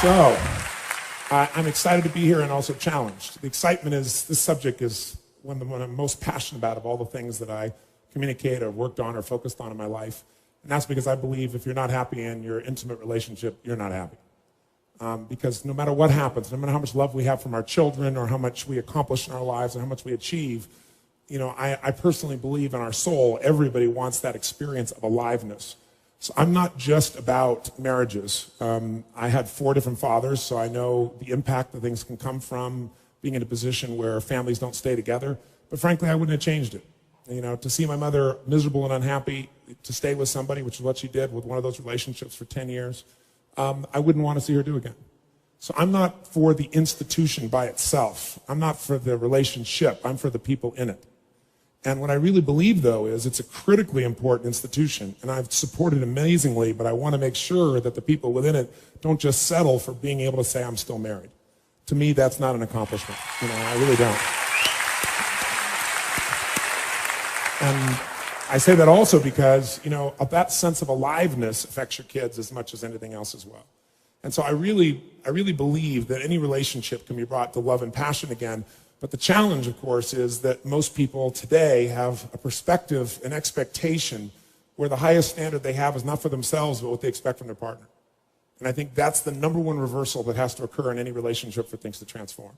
So, I'm excited to be here and also challenged. The excitement is, this subject is one I'm most passionate about of all the things that I communicate or worked on or focused on in my life. And that's because I believe if you're not happy in your intimate relationship, you're not happy. Because no matter what happens, no matter how much love we have from our children or how much we accomplish in our lives and how much we achieve, I personally believe in our soul, everybody wants that experience of aliveness. So I'm not just about marriages. I had 4 different fathers, so I know the impact that things can come from being in a position where families don't stay together. But frankly, I wouldn't have changed it. To see my mother miserable and unhappy, to stay with somebody, which is what she did with one of those relationships for 10 years, I wouldn't want to see her do again. So I'm not for the institution by itself. I'm not for the relationship. I'm for the people in it. And what I really believe, though, is it's a critically important institution, and I've supported it amazingly, but I want to make sure that the people within it don't just settle for being able to say, I'm still married. To me, that's not an accomplishment. I really don't. And I say that also because, that sense of aliveness affects your kids as much as anything else as well. And so I really believe that any relationship can be brought to love and passion again. But the challenge, of course, is that most people today have a perspective, an expectation, where the highest standard they have is not for themselves, but what they expect from their partner. And I think that's the number one reversal that has to occur in any relationship for things to transform.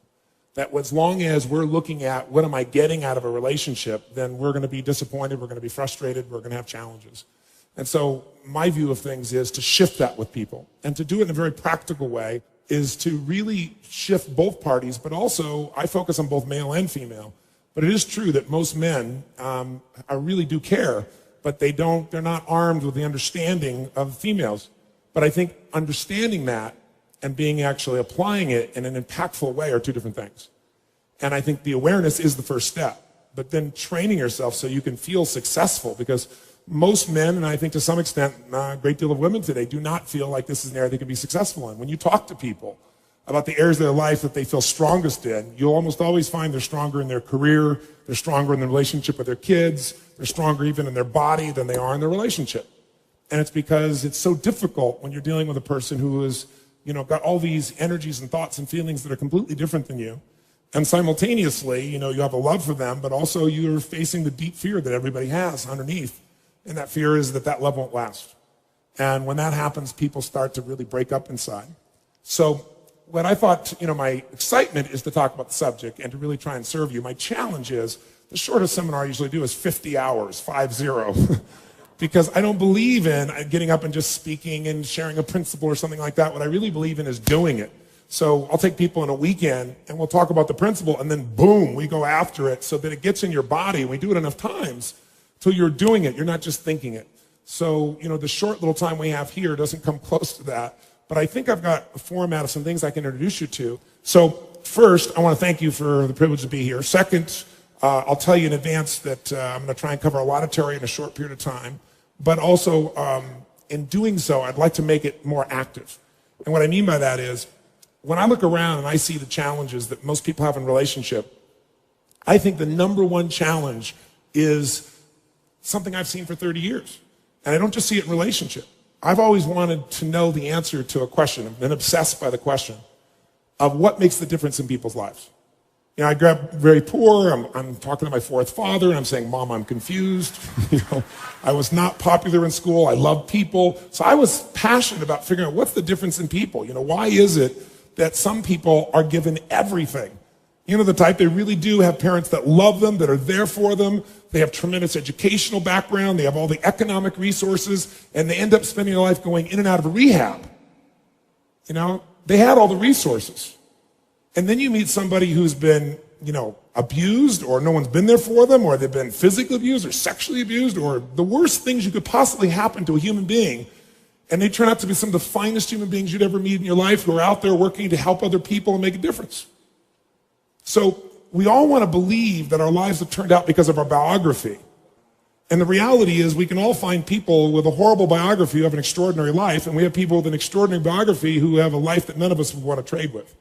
That as long as we're looking at what am I getting out of a relationship, then we're going to be disappointed, we're going to be frustrated, we're going to have challenges. And so my view of things is to shift that with people. And to do it in a very practical way is to really shift both parties, but also I focus on both male and female. But it is true that most men really do care, but they're not armed with the understanding of females. But I think understanding that and being actually applying it in an impactful way are 2 different things. And I think the awareness is the first step, but then training yourself so you can feel successful, because most men, and I think to some extent a great deal of women today, do not feel like this is an area they can be successful in. When you talk to people about the areas of their life that they feel strongest in, you'll almost always find they're stronger in their career, they're stronger in the relationship with their kids, they're stronger even in their body than they are in their relationship. And it's because it's so difficult when you're dealing with a person who is, got all these energies and thoughts and feelings that are completely different than you. And simultaneously, you have a love for them, but also you're facing the deep fear that everybody has underneath. And that fear is that love won't last. And when that happens, people start to really break up inside. So what I thought, my excitement is to talk about the subject and to really try and serve you. My challenge is, the shortest seminar I usually do is 50 hours, 50. Because I don't believe in getting up and just speaking and sharing a principle or something like that. What I really believe in is doing it. So I'll take people in a weekend and we'll talk about the principle, and then boom, we go after it so that it gets in your body. We do it enough times till you're doing it. You're not just thinking it. So, the short little time we have here doesn't come close to that. But I think I've got a format of some things I can introduce you to. So first, I want to thank you for the privilege to be here. Second, I'll tell you in advance that I'm going to try and cover a lot of territory in a short period of time. But also, in doing so, I'd like to make it more active. And what I mean by that is, when I look around and I see the challenges that most people have in relationship, I think the number one challenge is something I've seen for 30 years. And I don't just see it in relationship. I've always wanted to know the answer to a question. I've been obsessed by the question of what makes the difference in people's lives. I grew up very poor. I'm talking to my 4th father, and I'm saying, Mom, I'm confused. I was not popular in school. I loved people. So I was passionate about figuring out what's the difference in people. Why is it that some people are given everything? The type, they really do have parents that love them, that are there for them. They have tremendous educational background. They have all the economic resources, and they end up spending their life going in and out of a rehab. They had all the resources. And then you meet somebody who's been, abused, or no one's been there for them, or they've been physically abused or sexually abused, or the worst things you could possibly happen to a human being. And they turn out to be some of the finest human beings you'd ever meet in your life, who are out there working to help other people and make a difference. So we all want to believe that our lives have turned out because of our biography. And the reality is we can all find people with a horrible biography who have an extraordinary life, and we have people with an extraordinary biography who have a life that none of us would want to trade with.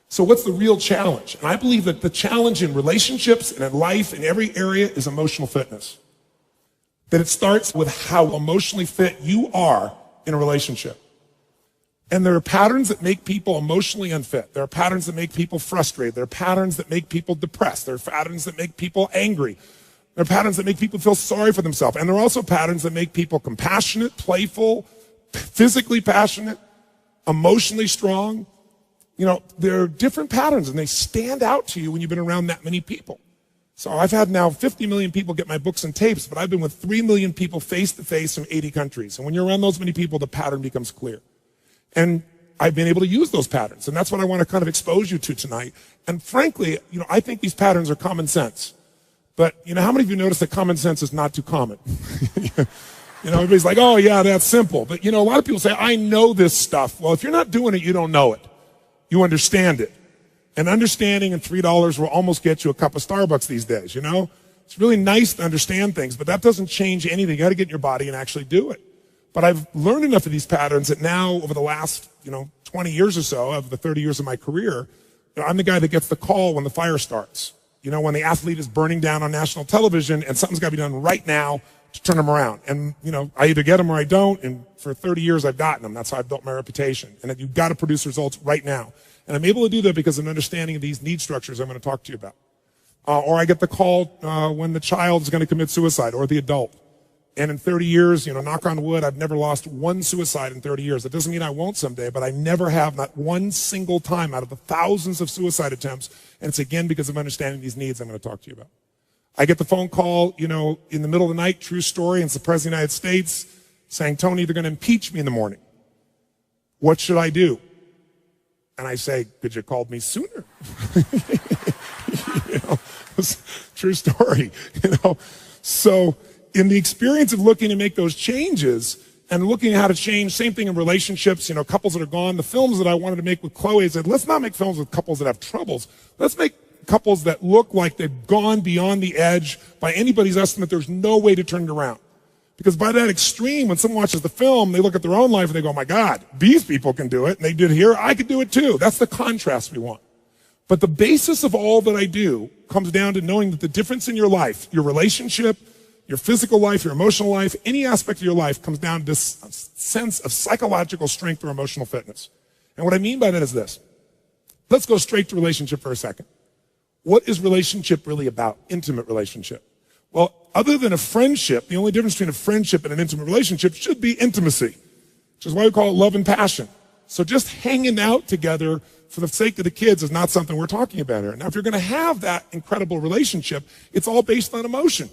So what's the real challenge? And I believe that the challenge in relationships and in life in every area is emotional fitness. That it starts with how emotionally fit you are in a relationship. And there are patterns that make people emotionally unfit. There are patterns that make people frustrated. There are patterns that make people depressed. There are patterns that make people angry. There are patterns that make people feel sorry for themselves. And there are also patterns that make people compassionate, playful, physically passionate, emotionally strong. You know, there are different patterns, and they stand out to you when you've been around that many people. So I've had now 50 million people get my books and tapes, but I've been with 3 million people face-to-face from 80 countries. And when you're around those many people, the pattern becomes clear. And I've been able to use those patterns, and that's what I want to kind of expose you to tonight. And frankly, you know, I think these patterns are common sense. But, you know, how many of you notice that common sense is not too common? You know, everybody's like, oh, yeah, that's simple. But, you know, a lot of people say, I know this stuff. Well, if you're not doing it, you don't know it. You understand it. And understanding and $3 will almost get you a cup of Starbucks these days, you know? It's really nice to understand things, but that doesn't change anything. You got to get in your body and actually do it. But I've learned enough of these patterns that now, over the last, 20 years or so, of the 30 years of my career, I'm the guy that gets the call when the fire starts. You know, when the athlete is burning down on national television and something's got to be done right now to turn them around. And, I either get them or I don't. And for 30 years, I've gotten them. That's how I've built my reputation. And that you've got to produce results right now. And I'm able to do that because of an understanding of these need structures I'm going to talk to you about. Or I get the call when the child is going to commit suicide, or the adult. And in 30 years, knock on wood, I've never lost one suicide in 30 years. That doesn't mean I won't someday, but I never have, not one single time out of the thousands of suicide attempts. And it's again because of understanding these needs I'm going to talk to you about. I get the phone call, in the middle of the night, true story, and it's the President of the United States saying, Tony, they're going to impeach me in the morning. What should I do? And I say, could you have called me sooner? True story, So in the experience of looking to make those changes and looking at how to change, same thing in relationships, couples that are gone, the films that I wanted to make with Chloe, I said, let's not make films with couples that have troubles. Let's make couples that look like they've gone beyond the edge. By anybody's estimate, there's no way to turn it around. Because by that extreme, when someone watches the film, they look at their own life and they go, oh my God, these people can do it. And they did here, I could do it too. That's the contrast we want. But the basis of all that I do comes down to knowing that the difference in your life, your relationship, your physical life, your emotional life, any aspect of your life comes down to this sense of psychological strength or emotional fitness. And what I mean by that is this. Let's go straight to relationship for a second. What is relationship really about? Intimate relationship. Well, other than a friendship, the only difference between a friendship and an intimate relationship should be intimacy, which is why we call it love and passion. So just hanging out together for the sake of the kids is not something we're talking about here. Now, if you're going to have that incredible relationship, it's all based on emotion.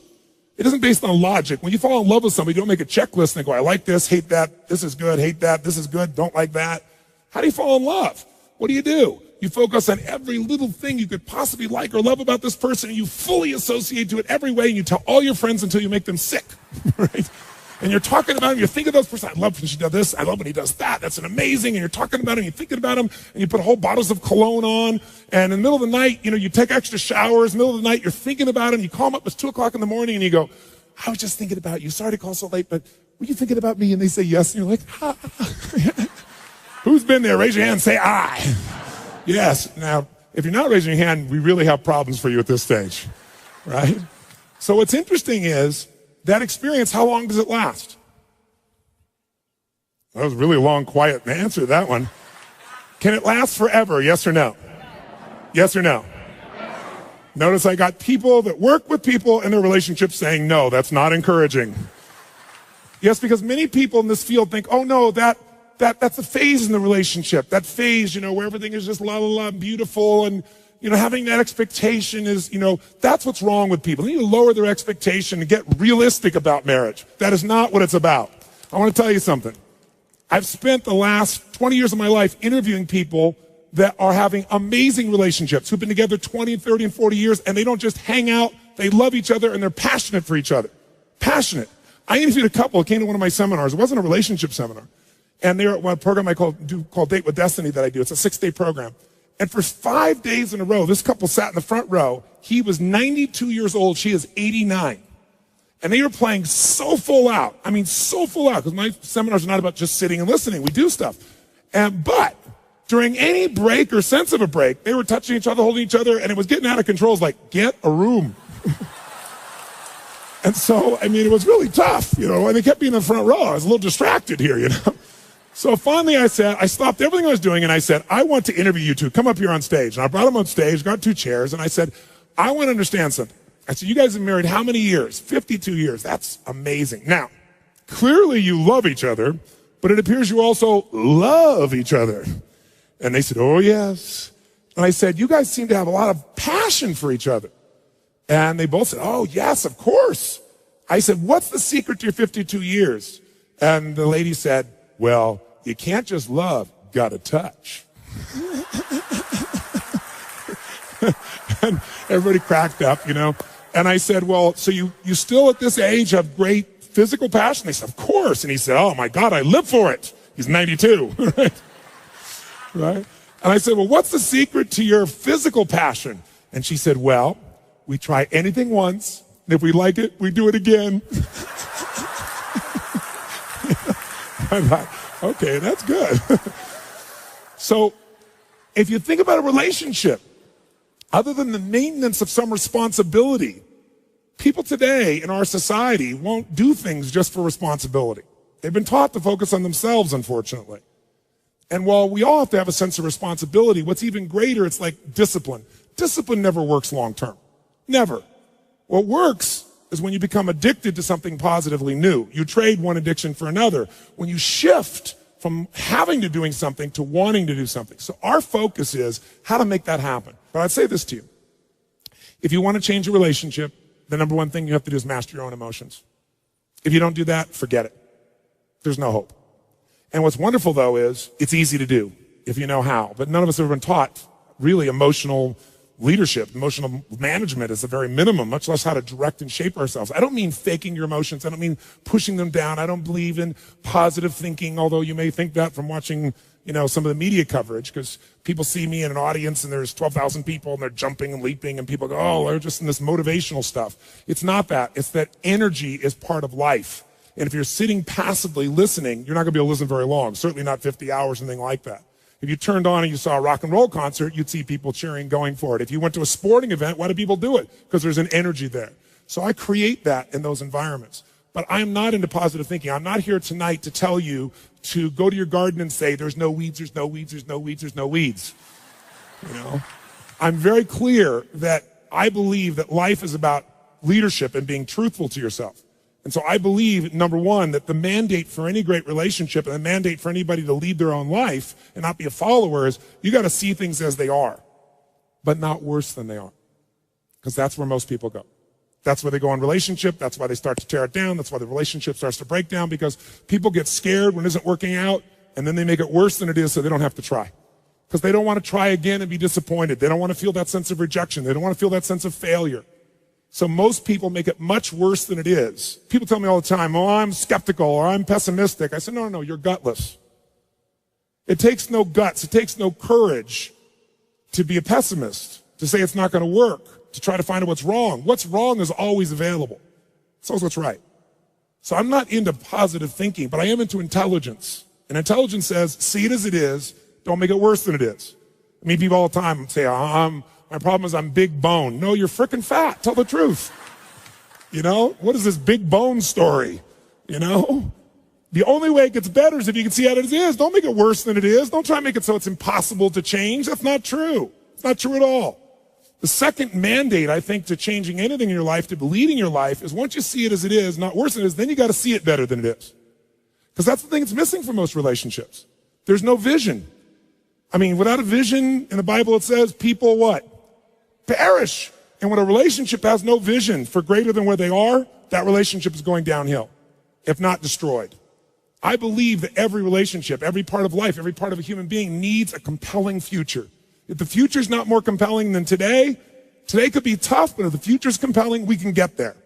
It isn't based on logic. When you fall in love with somebody, you don't make a checklist and go, I like this, hate that, this is good, hate that, this is good, don't like that. How do you fall in love? What do? You focus on every little thing you could possibly like or love about this person, and you fully associate to it every way, and you tell all your friends until you make them sick, right? And you're talking about him, you think of those person, I love when she does this, I love when he does that, that's an amazing, and you're talking about him, you're thinking about him, and you put whole bottles of cologne on, and in the middle of the night, you take extra showers, middle of the night, you're thinking about him, you call him up, it's 2 o'clock in the morning, and you go, I was just thinking about you, sorry to call so late, but were you thinking about me? And they say yes, and you're like, ah. Who's been there? Raise your hand and say, I. Yes. Now, if you're not raising your hand, we really have problems for you at this stage, right? So what's interesting is that experience, how long does it last? That was really a long, quiet answer to that one. Can it last forever? Yes or no? Yes or no? Notice I got people that work with people in their relationships saying, no, that's not encouraging. Yes, because many people in this field think, oh no, that's a phase in the relationship. That phase, where everything is just la la la beautiful, and having that expectation is, that's what's wrong with people. They need to lower their expectation and get realistic about marriage. That is not what it's about. I want to tell you something. I've spent the last 20 years of my life interviewing people that are having amazing relationships, who've been together 20 and 30 and 40 years, and they don't just hang out, they love each other, and they're passionate for each other. Passionate. I interviewed a couple who came to one of my seminars. It wasn't a relationship seminar. And they're at one program I call Date with Destiny that I do. It's a 6-day program. And for 5 days in a row, this couple sat in the front row. He was 92 years old. She is 89. And they were playing so full out. I mean, so full out. Because my seminars are not about just sitting and listening. We do stuff. But during any break or sense of a break, they were touching each other, holding each other, and it was getting out of control. It was like, get a room. And so, it was really tough, and they kept me in the front row. I was a little distracted here, So finally I stopped everything I was doing and I said, I want to interview you two. Come up here on stage. And I brought them on stage, got 2 chairs, and I said, I want to understand something. I said, you guys have been married how many years? 52 years. That's amazing. Now, clearly you love each other, but it appears you also love each other. And they said, oh, yes. And I said, you guys seem to have a lot of passion for each other. And they both said, oh, yes, of course. I said, what's the secret to your 52 years? And the lady said, well, you can't just love, gotta touch. And everybody cracked up, you know. And I said, well, so you still at this age have great physical passion? They said, of course. And he said, oh my God, I live for it. He's 92, right? Right? And I said, well, what's the secret to your physical passion? And she said, well, we try anything once, and if we like it, we do it again. I thought, okay, that's good. So if you think about a relationship, other than the maintenance of some responsibility, people today in our society won't do things just for responsibility. They've been taught to focus on themselves, unfortunately. And while we all have to have a sense of responsibility, what's even greater, it's like discipline. Discipline never works long term. Never. What works is when you become addicted to something positively new. You trade one addiction for another. When you shift from having to doing something to wanting to do something. So our focus is how to make that happen. But I'd say this to you. If you want to change a relationship, the number one thing you have to do is master your own emotions. If you don't do that, forget it. There's no hope. And what's wonderful, though, is it's easy to do if you know how. But none of us have ever been taught really emotional leadership. Emotional management is the very minimum, much less how to direct and shape ourselves. I don't mean faking your emotions. I don't mean pushing them down. I don't believe in positive thinking, although you may think that from watching, you know, some of the media coverage, because people see me in an audience and there's 12,000 people and they're jumping and leaping and people go, oh, they're just in this motivational stuff. It's not that. It's that energy is part of life. And if you're sitting passively listening, you're not going to be able to listen very long, certainly not 50 hours, anything like that. If you turned on and you saw a rock and roll concert, you'd see people cheering, going for it. If you went to a sporting event, why do people do it? Because there's an energy there. So I create that in those environments. But I'm not into positive thinking. I'm not here tonight to tell you to go to your garden and say, there's no weeds, there's no weeds, there's no weeds, there's no weeds. You know? I'm very clear that I believe that life is about leadership and being truthful to yourself. And so I believe, number one, that the mandate for any great relationship and the mandate for anybody to lead their own life and not be a follower is you got to see things as they are, but not worse than they are. Because that's where most people go. That's where they go in relationship. That's why they start to tear it down. That's why the relationship starts to break down, because people get scared when it isn't working out, and then they make it worse than it is so they don't have to try. Because they don't want to try again and be disappointed. They don't want to feel that sense of rejection. They don't want to feel that sense of failure. So most people make it much worse than it is. People tell me all the time, oh, I'm skeptical or I'm pessimistic. I said, no, you're gutless. It takes no guts. It takes no courage to be a pessimist, to say it's not going to work, to try to find out what's wrong. What's wrong is always available. It's always what's right. So I'm not into positive thinking, but I am into intelligence. And intelligence says, see it as it is. Don't make it worse than it is. I mean, people all the time say, my problem is I'm big bone. No, you're freaking fat. Tell the truth. You know, what is this big bone story? You know, the only way it gets better is if you can see how it is. Don't make it worse than it is. Don't try to make it so it's impossible to change. That's not true. It's not true at all. The second mandate, I think, to changing anything in your life, to leading your life, is once you see it as it is, not worse than it is, then you got to see it better than it is. Because that's the thing that's missing from most relationships. There's no vision. I mean, without a vision, in the Bible it says people what? Perish. And when a relationship has no vision for greater than where they are, that relationship is going downhill, if not destroyed. I believe that every relationship, every part of life, every part of a human being needs a compelling future. If the future's not more compelling than today could be tough, but if the future's compelling, we can get there.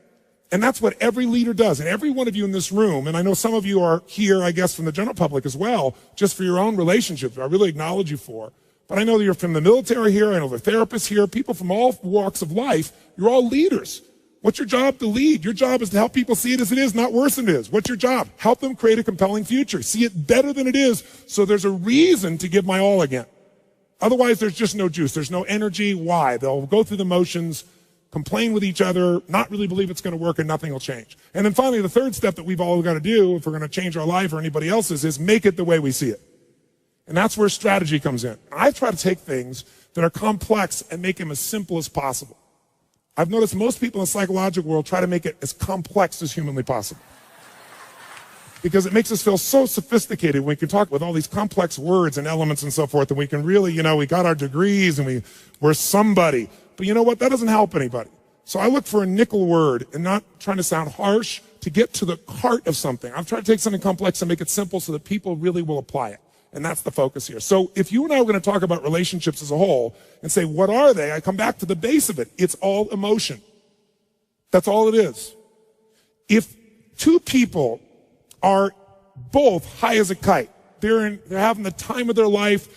And that's what every leader does. And every one of you in this room, and I know some of you are here, I guess, from the general public as well, just for your own relationships, I really acknowledge you for. But I know that you're from the military here, I know the therapists here, people from all walks of life. You're all leaders. What's your job? To lead. Your job is to help people see it as it is, not worse than it is. What's your job? Help them create a compelling future. See it better than it is, so there's a reason to give my all again. Otherwise, there's just no juice. There's no energy. Why? They'll go through the motions, complain with each other, not really believe it's going to work, and nothing will change. And then finally, the third step that we've all got to do if we're going to change our life or anybody else's is make it the way we see it. And that's where strategy comes in. I try to take things that are complex and make them as simple as possible. I've noticed most people in the psychological world try to make it as complex as humanly possible. Because it makes us feel so sophisticated when we can talk with all these complex words and elements and so forth, and we can really, we got our degrees and we're somebody. But you know what? That doesn't help anybody. So I look for a nickel word and not trying to sound harsh to get to the heart of something. I've tried to take something complex and make it simple so that people really will apply it. And that's the focus here. So if you and I are going to talk about relationships as a whole and say, what are they? I come back to the base of it. It's all emotion. That's all it is. If two people are both high as a kite, they're having the time of their life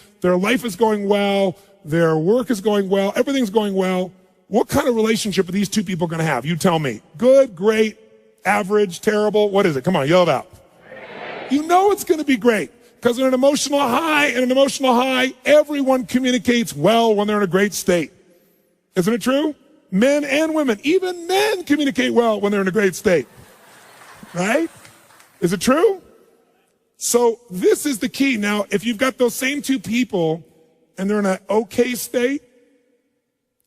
is going well, their work is going well, everything's going well, what kind of relationship are these two people going to have? You tell me. Good, great, average, terrible, what is it? Come on, yell it out. Great. You know it's going to be great. Because in an emotional high, everyone communicates well when they're in a great state. Isn't it true? Men and women, even men communicate well when they're in a great state. Right? Is it true? So this is the key. Now, if you've got those same two people and they're in an okay state,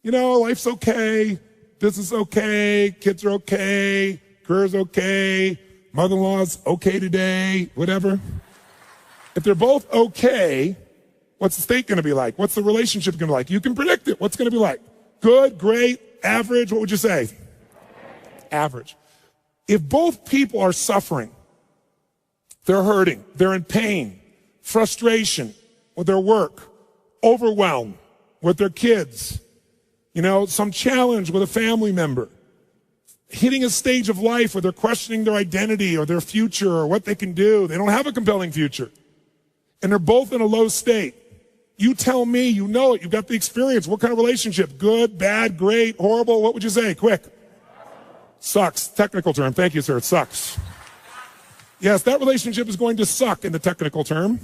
life's okay, business okay, kids are okay, career's okay, mother-in-law's okay today, whatever. If they're both okay, what's the state going to be like? What's the relationship going to be like? You can predict it. What's going to be like? Good, great, average, what would you say? Average. If both people are suffering, they're hurting, they're in pain, frustration with their work, overwhelmed with their kids, some challenge with a family member, hitting a stage of life where they're questioning their identity or their future or what they can do. They don't have a compelling future. And they're both in a low state. You tell me, you know it, you've got the experience. What kind of relationship? Good, bad, great, horrible? What would you say? Quick. Sucks. Technical term. Thank you, sir. It sucks. Yes, that relationship is going to suck in the technical term.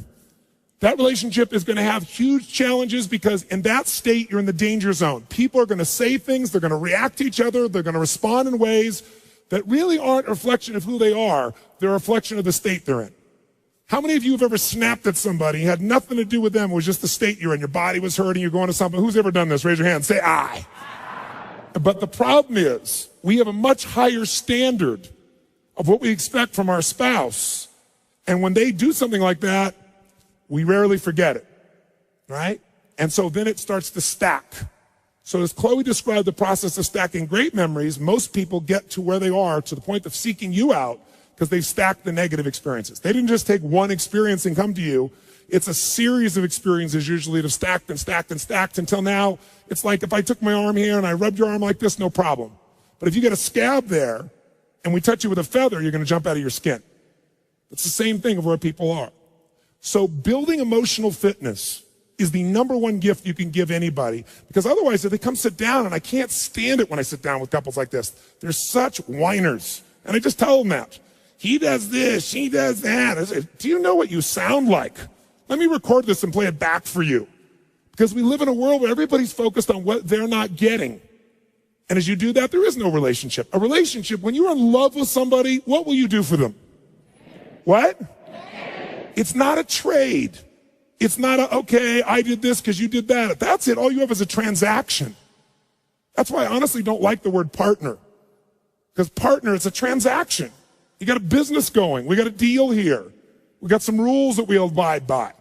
That relationship is going to have huge challenges because in that state, you're in the danger zone. People are going to say things, they're going to react to each other, they're going to respond in ways that really aren't a reflection of who they are. They're a reflection of the state they're in. How many of you have ever snapped at somebody, had nothing to do with them, it was just the state you're in, your body was hurting, you're going to something? Who's ever done this? Raise your hand. Say, I. But the problem is, we have a much higher standard of what we expect from our spouse. And when they do something like that, we rarely forget it, right? And so then it starts to stack. So as Chloe described the process of stacking great memories, most people get to where they are to the point of seeking you out because they've stacked the negative experiences. They didn't just take one experience and come to you. It's a series of experiences usually that have stacked and stacked and stacked until now it's like if I took my arm here and I rubbed your arm like this, no problem. But if you get a scab there and we touch you with a feather, you're going to jump out of your skin. It's the same thing of where people are. So building emotional fitness is the number one gift you can give anybody, because otherwise if they come sit down, and I can't stand it when I sit down with couples like this, they're such whiners. And I just tell them that. He does this, she does that. I say, do you know what you sound like? Let me record this and play it back for you. Because we live in a world where everybody's focused on what they're not getting. And as you do that, there is no relationship. A relationship, when you're in love with somebody, what will you do for them? What? It's not a trade. It's not a, okay, I did this because you did that. If that's it, all you have is a transaction. That's why I honestly don't like the word partner. Because partner, it's a transaction. You got a business going. We got a deal here. We got some rules that we abide by.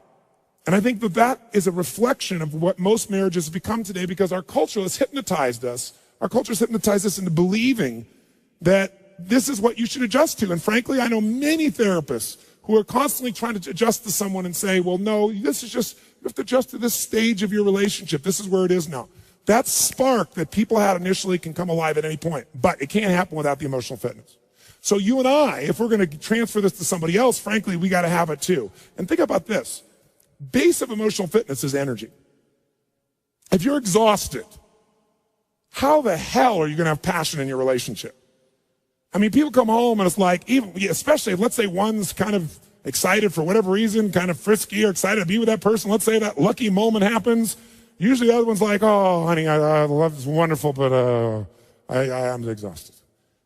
And I think that that is a reflection of what most marriages have become today, because our culture has hypnotized us. Our culture has hypnotized us into believing that this is what you should adjust to. And frankly, I know many therapists who are constantly trying to adjust to someone and say, well, no, this is just, you have to adjust to this stage of your relationship. This is where it is now. That spark that people had initially can come alive at any point, but it can't happen without the emotional fitness. So you and I, if we're going to transfer this to somebody else, frankly, we got to have it too. And think about this. Base of emotional fitness is energy. If you're exhausted, how the hell are you going to have passion in your relationship? I mean, people come home and it's like, even, especially if, let's say one's kind of excited for whatever reason, kind of frisky or excited to be with that person. Let's say that lucky moment happens. Usually the other one's like, oh, honey, I love this, wonderful, but I'm exhausted.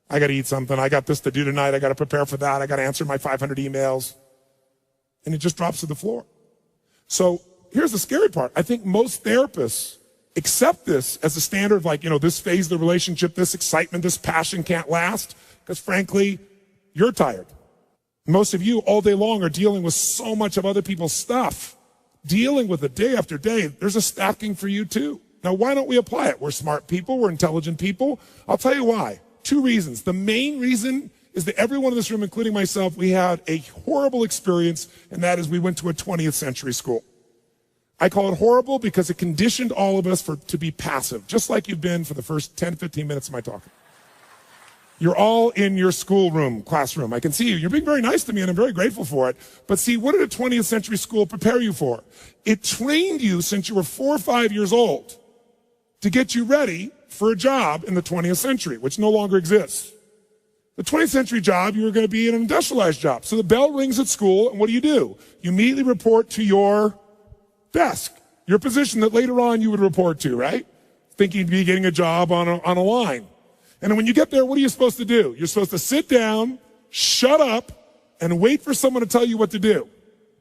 I got to eat something. I got this to do tonight. I got to prepare for that. I got to answer my 500 emails. And it just drops to the floor. So here's the scary part. I think most therapists accept this as a standard of like, this phase of the relationship, this excitement, this passion can't last because frankly, you're tired. Most of you all day long are dealing with so much of other people's stuff, dealing with it day after day. There's a stacking for you too. Now, why don't we apply it? We're smart people. We're intelligent people. I'll tell you why. 2 reasons. The main reason is that everyone in this room, including myself, we had a horrible experience, and that is we went to a 20th century school. I call it horrible because it conditioned all of us to be passive, just like you've been for the first 10, 15 minutes of my talking. You're all in your schoolroom, classroom. I can see you. You're being very nice to me, and I'm very grateful for it. But see, what did a 20th century school prepare you for? It trained you since you were 4 or 5 years old to get you ready for a job in the 20th century, which no longer exists. The 20th century job, you were going to be an industrialized job. So the bell rings at school, and what do? You immediately report to your desk, your position that later on you would report to, right? Thinking you'd be getting a job on a line. And when you get there, what are you supposed to do? You're supposed to sit down, shut up, and wait for someone to tell you what to do.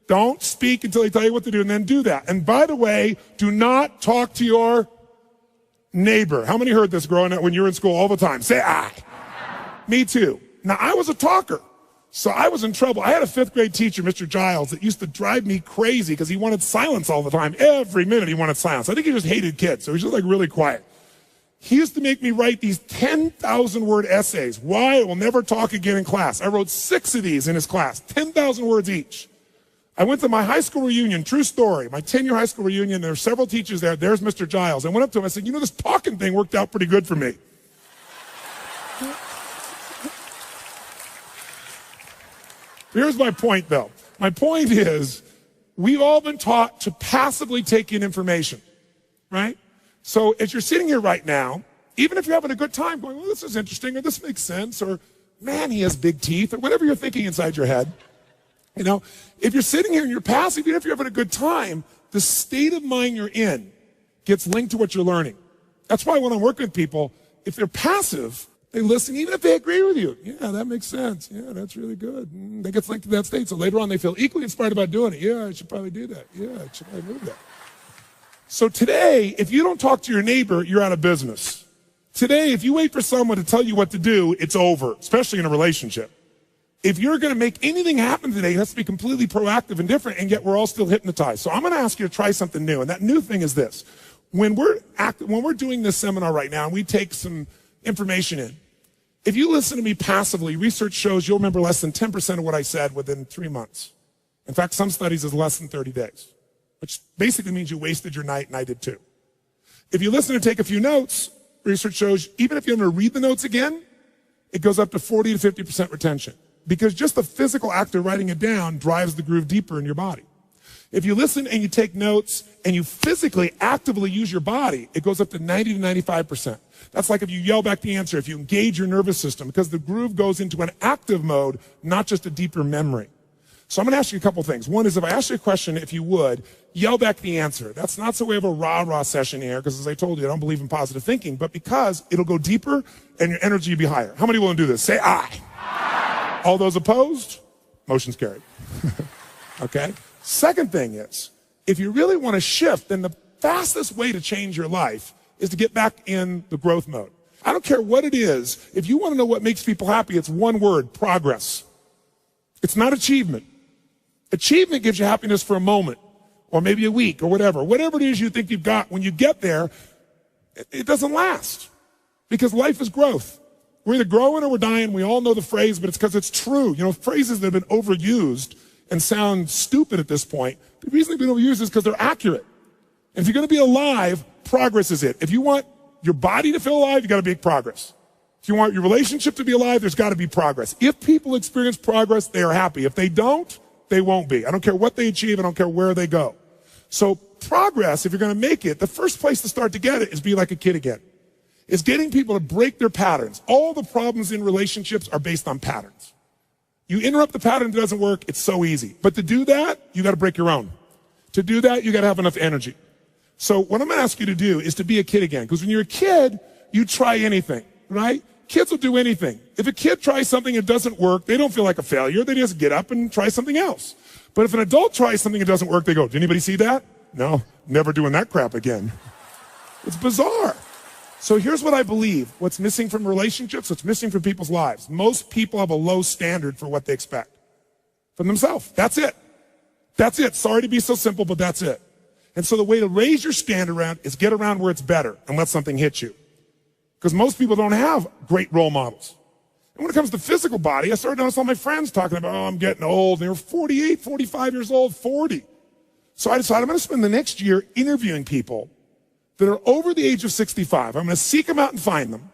Don't speak until they tell you what to do, and then do that. And by the way, do not talk to your neighbor. How many heard this growing up when you were in school all the time? Say I. Me too. Now, I was a talker, so I was in trouble. I had a 5th grade teacher, Mr. Giles, that used to drive me crazy because he wanted silence all the time. Every minute he wanted silence. I think he just hated kids, so he was just like really quiet. He used to make me write these 10,000-word essays, why I will never talk again in class. I wrote 6 of these in his class, 10,000 words each. I went to my high school reunion, true story, my 10-year high school reunion. There were several teachers there. There's Mr. Giles. I went up to him. I said, this talking thing worked out pretty good for me. Here's my point, though. My point is we've all been taught to passively take in information, right? So as you're sitting here right now, even if you're having a good time going, well, this is interesting, or this makes sense, or man, he has big teeth, or whatever you're thinking inside your head, if you're sitting here and you're passive, even if you're having a good time, the state of mind you're in gets linked to what you're learning. That's why when I'm working with people, if they're passive, they listen, even if they agree with you. Yeah, that makes sense. Yeah, that's really good. They get linked to that state. So later on, they feel equally inspired about doing it. Yeah, I should probably do that. Yeah, I should probably move that. So today, if you don't talk to your neighbor, you're out of business. Today, if you wait for someone to tell you what to do, it's over, especially in a relationship. If you're going to make anything happen today, it has to be completely proactive and different, and yet we're all still hypnotized. So I'm going to ask you to try something new, and that new thing is this. When we're doing this seminar right now, and we take some information in, if you listen to me passively, research shows you'll remember less than 10% of what I said within 3 months. In fact, some studies is less than 30 days, which basically means you wasted your night, and I did too. If you listen and take a few notes, research shows even if you want to read the notes again, it goes up to 40 to 50% retention. Because just the physical act of writing it down drives the groove deeper in your body. If you listen and you take notes and you physically actively use your body, it goes up to 90 to 95%. That's like if you yell back the answer, if you engage your nervous system, because the groove goes into an active mode, not just a deeper memory. So I'm going to ask you a couple things. One is if I ask you a question, if you would, yell back the answer. That's not so we have a rah-rah session here, because as I told you, I don't believe in positive thinking, but because it'll go deeper and your energy will be higher. How many will do this? Say aye. All those opposed? Motion's carried. Okay? Second thing is, if you really want to shift, then the fastest way to change your life is to get back in the growth mode. I don't care what it is. If you want to know what makes people happy, it's one word: progress. It's not achievement. Achievement gives you happiness for a moment, or maybe a week, or whatever. Whatever it is you think you've got, when you get there, it doesn't last. Because life is growth. We're either growing or we're dying. We all know the phrase, but it's because it's true. Phrases that have been overused and sound stupid at this point, the reason they've been overused is because they're accurate. And if you're going to be alive, progress is it. If you want your body to feel alive, you got to make progress. If you want your relationship to be alive, there's got to be progress. If people experience progress, they are happy. If they don't, they won't be. I don't care what they achieve. I don't care where they go. So progress, if you're going to make it, the first place to start to get it is be like a kid again. It's getting people to break their patterns. All the problems in relationships are based on patterns. You interrupt the pattern that doesn't work, it's so easy. But to do that, you got to break your own. To do that, you got to have enough energy. So what I'm going to ask you to do is to be a kid again. Because when you're a kid, you try anything. right? Kids will do anything. If a kid tries something and it doesn't work, they don't feel like a failure. They just get up and try something else. But if an adult tries something and it doesn't work, they go, did anybody see that? No, never doing that crap again. It's bizarre. So here's what I believe. What's missing from relationships, what's missing from people's lives. Most people have a low standard for what they expect from themselves. That's it. That's it. Sorry to be so simple, but that's it. And so the way to raise your standard around is get around where it's better and let something hit you. Because most people don't have great role models. And when it comes to physical body, I started noticing all my friends talking about, oh, I'm getting old. And they were 48, 45 years old, 40. So I decided I'm going to spend the next year interviewing people that are over the age of 65. I'm going to seek them out and find them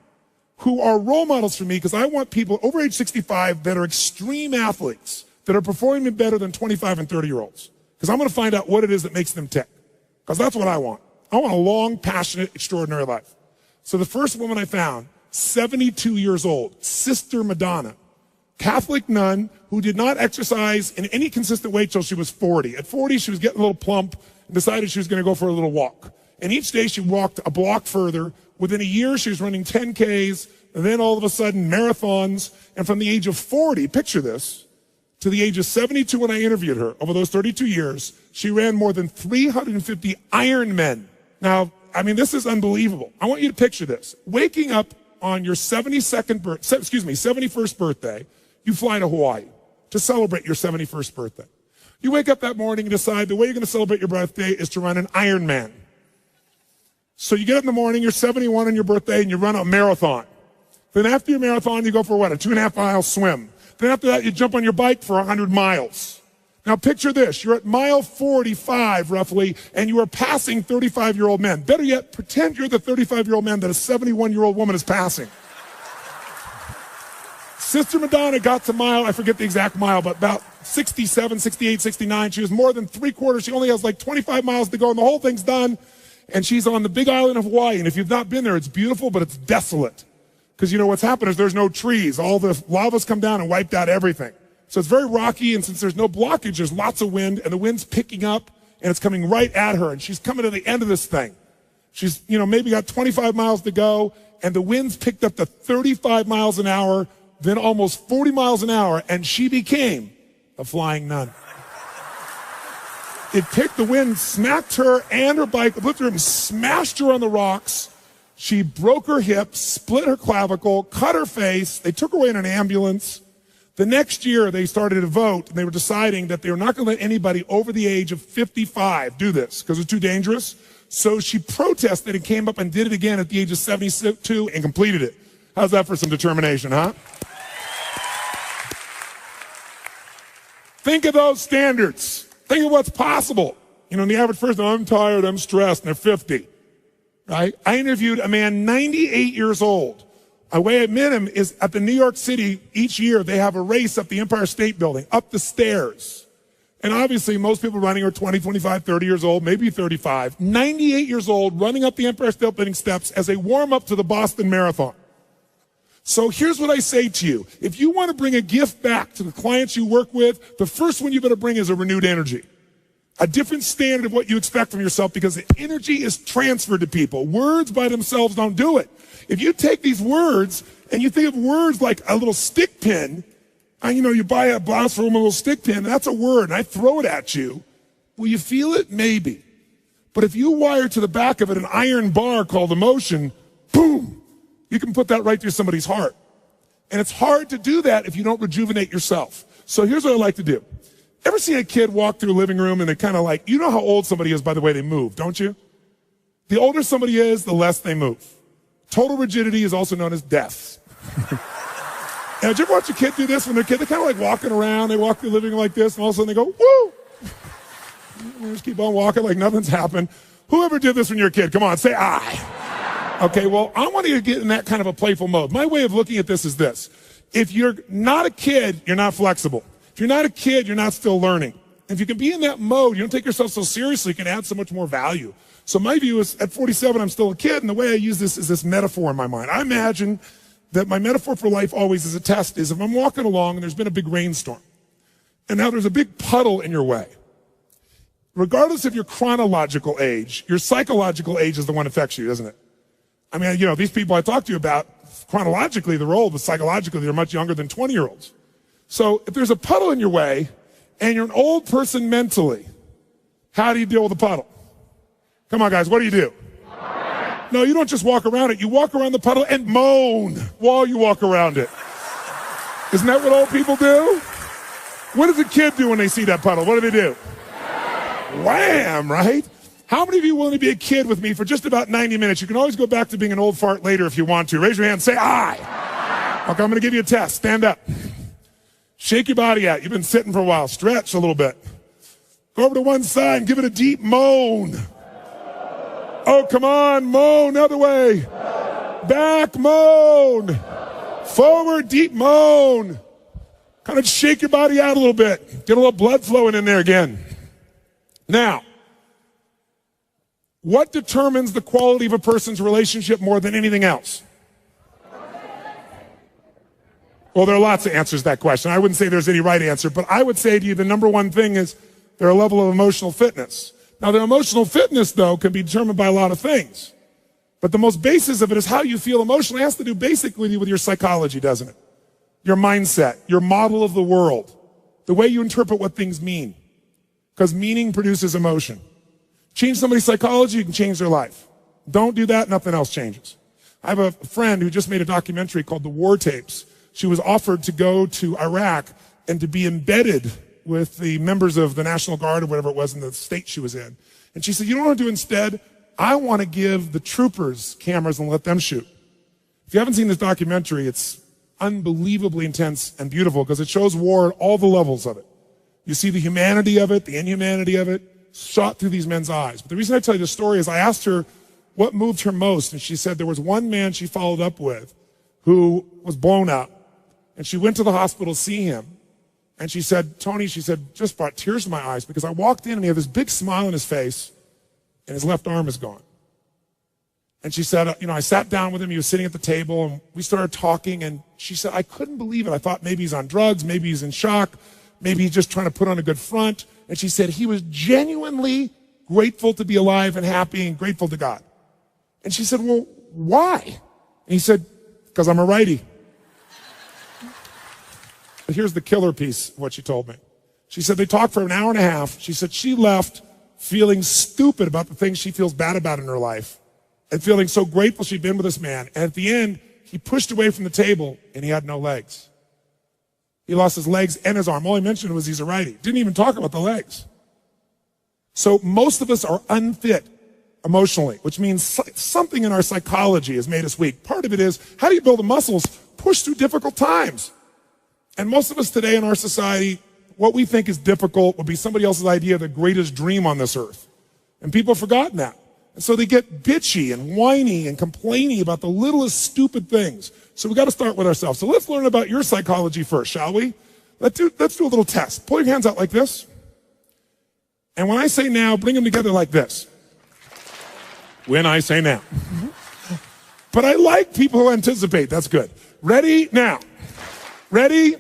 who are role models for me because I want people over age 65 that are extreme athletes that are performing better than 25 and 30-year-olds. Because I'm going to find out what it is that makes them tick. Because that's what I want. I want a long, passionate, extraordinary life. So the first woman I found, 72 years old, Sister Madonna, Catholic nun who did not exercise in any consistent way till she was 40. At 40, she was getting a little plump and decided she was going to go for a little walk. And each day she walked a block further. Within a year, she was running 10Ks, and then all of a sudden, marathons. And from the age of 40, picture this, to the age of 72 when I interviewed her, over those 32 years, she ran more than 350 Ironmen. Now, I mean, this is unbelievable. I want you to picture this. Waking up on your 71st birthday, you fly to Hawaii to celebrate your 71st birthday. You wake up that morning and decide the way you're going to celebrate your birthday is to run an Ironman. So you get up in the morning, you're 71 on your birthday, and you run a marathon. Then after your marathon, you go for what, a 2.5-mile swim. Then after that, you jump on your bike for 100 miles. Now picture this, you're at mile 45 roughly, and you are passing 35-year-old men. Better yet, pretend you're the 35-year-old man that a 71-year-old woman is passing. Sister Madonna got to mile, I forget the exact mile, but about 67, 68, 69. She was more than three-quarters. She only has like 25 miles to go, and the whole thing's done. And she's on the big island of Hawaii. And if you've not been there, it's beautiful, but it's desolate. Because you know what's happened is there's no trees. All the lava's come down and wiped out everything. So it's very rocky, and since there's no blockage, there's lots of wind, and the wind's picking up, and it's coming right at her. And she's coming to the end of this thing. She's, maybe got 25 miles to go, and the wind's picked up to 35 miles an hour, then almost 40 miles an hour, and she became a flying nun. It picked the wind, smacked her and her bike, lifted her and smashed her on the rocks. She broke her hip, split her clavicle, cut her face. They took her away in an ambulance. The next year, they started to vote, and they were deciding that they were not going to let anybody over the age of 55 do this because it's too dangerous. So she protested and came up and did it again at the age of 72 and completed it. How's that for some determination, huh? Think of those standards. Think of what's possible. The average person, I'm tired, I'm stressed, and they're 50, right? I interviewed a man 98 years old. The way I met him is at the New York City, each year they have a race up the Empire State Building, up the stairs. And obviously most people running are 20, 25, 30 years old, maybe 35. 98 years old, running up the Empire State Building steps as a warm-up to the Boston Marathon. So here's what I say to you. If you want to bring a gift back to the clients you work with, the first one you better bring is a renewed energy. A different standard of what you expect from yourself, because the energy is transferred to people. Words by themselves don't do it. If you take these words and you think of words like a little stick pin, you buy a blouse for a little stick pin, that's a word, and I throw it at you. Will you feel it? Maybe. But if you wire to the back of it an iron bar called emotion, boom, you can put that right through somebody's heart. And it's hard to do that if you don't rejuvenate yourself. So here's what I like to do. Ever see a kid walk through a living room and they kind of like, you know how old somebody is by the way they move, don't you? The older somebody is, the less they move. Total rigidity is also known as death. And did you ever watch a kid do this when they're a kid? They're kind of like walking around, they walk through the living room like this, and all of a sudden they go, woo! They just keep on walking like nothing's happened. Whoever did this when you're a kid, come on, say I. Okay, well, I want you to get in that kind of a playful mode. My way of looking at this is this. If you're not a kid, you're not flexible. If you're not a kid, you're not still learning. If you can be in that mode, you don't take yourself so seriously, you can add so much more value. So my view is, at 47, I'm still a kid, and the way I use this is this metaphor in my mind. I imagine that my metaphor for life always as a test is if I'm walking along and there's been a big rainstorm, and now there's a big puddle in your way. Regardless of your chronological age, your psychological age is the one that affects you, isn't it? I mean, these people I talk to you about, chronologically they're old, but psychologically they're much younger than 20-year-olds. So if there's a puddle in your way and you're an old person mentally, how do you deal with a puddle? Come on, guys, what do? No, you don't just walk around it. You walk around the puddle and moan while you walk around it. Isn't that what old people do? What does a kid do when they see that puddle? What do? Wham, right? How many of you are willing to be a kid with me for just about 90 minutes? You can always go back to being an old fart later if you want to. Raise your hand, say I. Okay, I'm going to give you a test. Stand up. Shake your body out. You've been sitting for a while. Stretch a little bit. Go over to one side and give it a deep moan. Oh, come on, moan, other way. Back, moan. Forward, deep moan. Kind of shake your body out a little bit. Get a little blood flowing in there again. Now, what determines the quality of a person's relationship more than anything else? Well, there are lots of answers to that question. I wouldn't say there's any right answer, but I would say to you the number one thing is their level of emotional fitness. Now, their emotional fitness, though, can be determined by a lot of things. But the most basis of it is how you feel emotionally. It has to do basically with your psychology, doesn't it? Your mindset, your model of the world, the way you interpret what things mean. Because meaning produces emotion. Change somebody's psychology, you can change their life. Don't do that, nothing else changes. I have a friend who just made a documentary called The War Tapes. She was offered to go to Iraq and to be embedded with the members of the National Guard or whatever it was in the state she was in. And she said, you know what I want to do instead? I want to give the troopers cameras and let them shoot. If you haven't seen this documentary, it's unbelievably intense and beautiful because it shows war at all the levels of it. You see the humanity of it, the inhumanity of it, shot through these men's eyes. But the reason I tell you this story is I asked her what moved her most, and she said there was one man she followed up with who was blown up, and she went to the hospital to see him. And she said, Tony, she said, just brought tears to my eyes because I walked in and he had this big smile on his face and his left arm is gone. And she said, I sat down with him. He was sitting at the table and we started talking. And she said, I couldn't believe it. I thought maybe he's on drugs. Maybe he's in shock. Maybe he's just trying to put on a good front. And she said he was genuinely grateful to be alive and happy and grateful to God. And she said, well, why? And he said, because I'm a righty. But here's the killer piece of what she told me. She said they talked for an hour and a half. She said she left feeling stupid about the things she feels bad about in her life and feeling so grateful she'd been with this man. And at the end, he pushed away from the table and he had no legs. He lost his legs and his arm. All he mentioned was he's a righty. Didn't even talk about the legs. So most of us are unfit emotionally, which means something in our psychology has made us weak. Part of it is, how do you build the muscles, push through difficult times? And most of us today in our society, what we think is difficult would be somebody else's idea of the greatest dream on this earth. And people have forgotten that. And so they get bitchy and whiny and complaining about the littlest stupid things. So we got to start with ourselves. So let's learn about your psychology first, shall we? Let's do a little test. Pull your hands out like this. And when I say now, bring them together like this. When I say now. But I like people who anticipate. That's good. Ready? Now. Ready?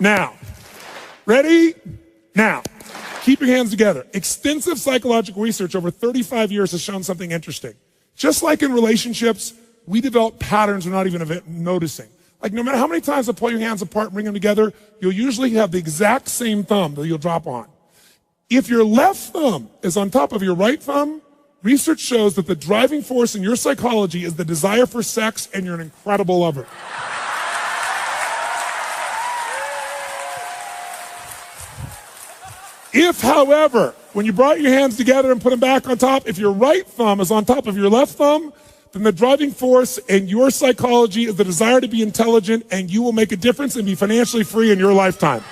Now. Ready? Now. Keep your hands together. Extensive psychological research over 35 years has shown something interesting. Just like in relationships, we develop patterns we're not even noticing. Like no matter how many times I pull your hands apart and bring them together, you'll usually have the exact same thumb that you'll drop on. If your left thumb is on top of your right thumb, research shows that the driving force in your psychology is the desire for sex and you're an incredible lover. If, however, when you brought your hands together and put them back on top, if your right thumb is on top of your left thumb, then the driving force in your psychology is the desire to be intelligent and you will make a difference and be financially free in your lifetime.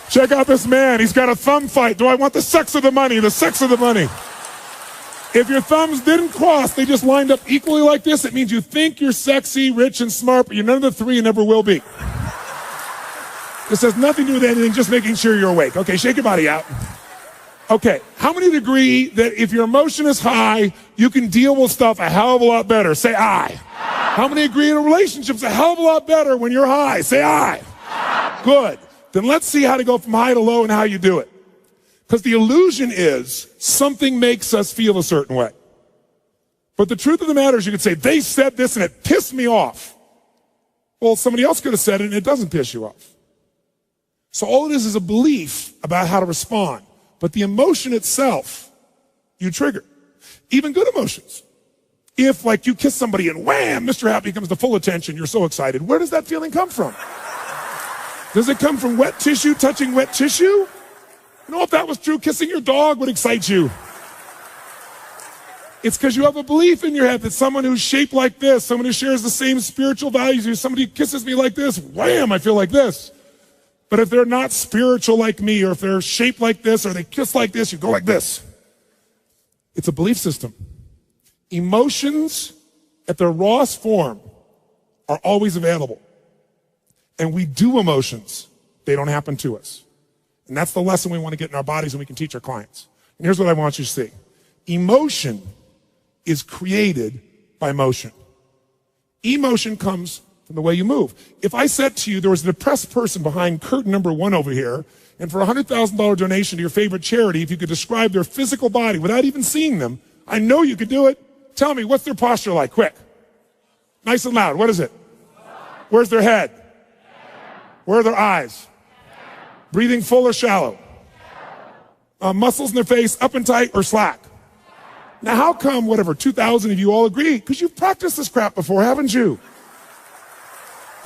Check out this man. He's got a thumb fight. Do I want the sex or the money? The sex or the money. If your thumbs didn't cross, they just lined up equally like this, it means you think you're sexy, rich, and smart, but you're none of the three and never will be. This has nothing to do with anything, just making sure you're awake. Okay, shake your body out. Okay, how many agree that if your emotion is high, you can deal with stuff a hell of a lot better? Say aye. How many agree in a relationship's a hell of a lot better when you're high? Say aye. Good. Then let's see how to go from high to low and how you do it. Because the illusion is something makes us feel a certain way. But the truth of the matter is you could say, they said this and it pissed me off. Well, somebody else could have said it and it doesn't piss you off. So all it is a belief about how to respond. But the emotion itself, you trigger. Even good emotions. If, like, you kiss somebody and wham, Mr. Happy comes to full attention, you're so excited. Where does that feeling come from? Does it come from wet tissue touching wet tissue? You know, if that was true, kissing your dog would excite you. It's because you have a belief in your head that someone who's shaped like this, someone who shares the same spiritual values as you, somebody who kisses me like this, wham, I feel like this. But if they're not spiritual like me, or if they're shaped like this, or they kiss like this, you go like this. It's a belief system. Emotions at their rawest form are always available. And we do emotions. They don't happen to us. And that's the lesson we want to get in our bodies and we can teach our clients. And here's what I want you to see. Emotion is created by motion. Emotion comes from the way you move. If I said to you there was a depressed person behind curtain number 1 over here, and for a $100,000 donation to your favorite charity, if you could describe their physical body without even seeing them, I know you could do it. Tell me, what's their posture like? Quick. Nice and loud. What is it? Where's their head? Where are their eyes? Breathing full or shallow? Muscles in their face, up and tight or slack? Now, how come, 2,000 of you all agree? Because you've practiced this crap before, haven't you?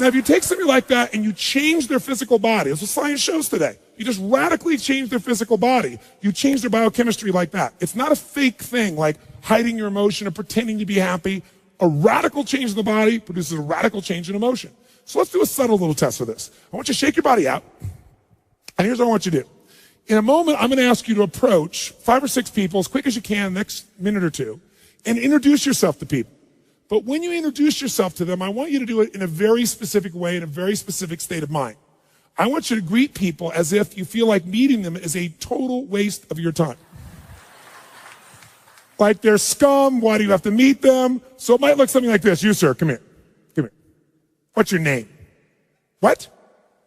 Now, if you take somebody like that and you change their physical body, that's what science shows today. You just radically change their physical body. You change their biochemistry like that. It's not a fake thing like hiding your emotion or pretending to be happy. A radical change in the body produces a radical change in emotion. So let's do a subtle little test for this. I want you to shake your body out. And here's what I want you to do. In a moment, I'm going to ask you to approach 5 or 6 people as quick as you can, next minute or two, and introduce yourself to people. But when you introduce yourself to them, I want you to do it in a very specific way, in a very specific state of mind. I want you to greet people as if you feel like meeting them is a total waste of your time. Like they're scum, why do you have to meet them? So it might look something like this. You, sir, come here. Come here. What's your name? What?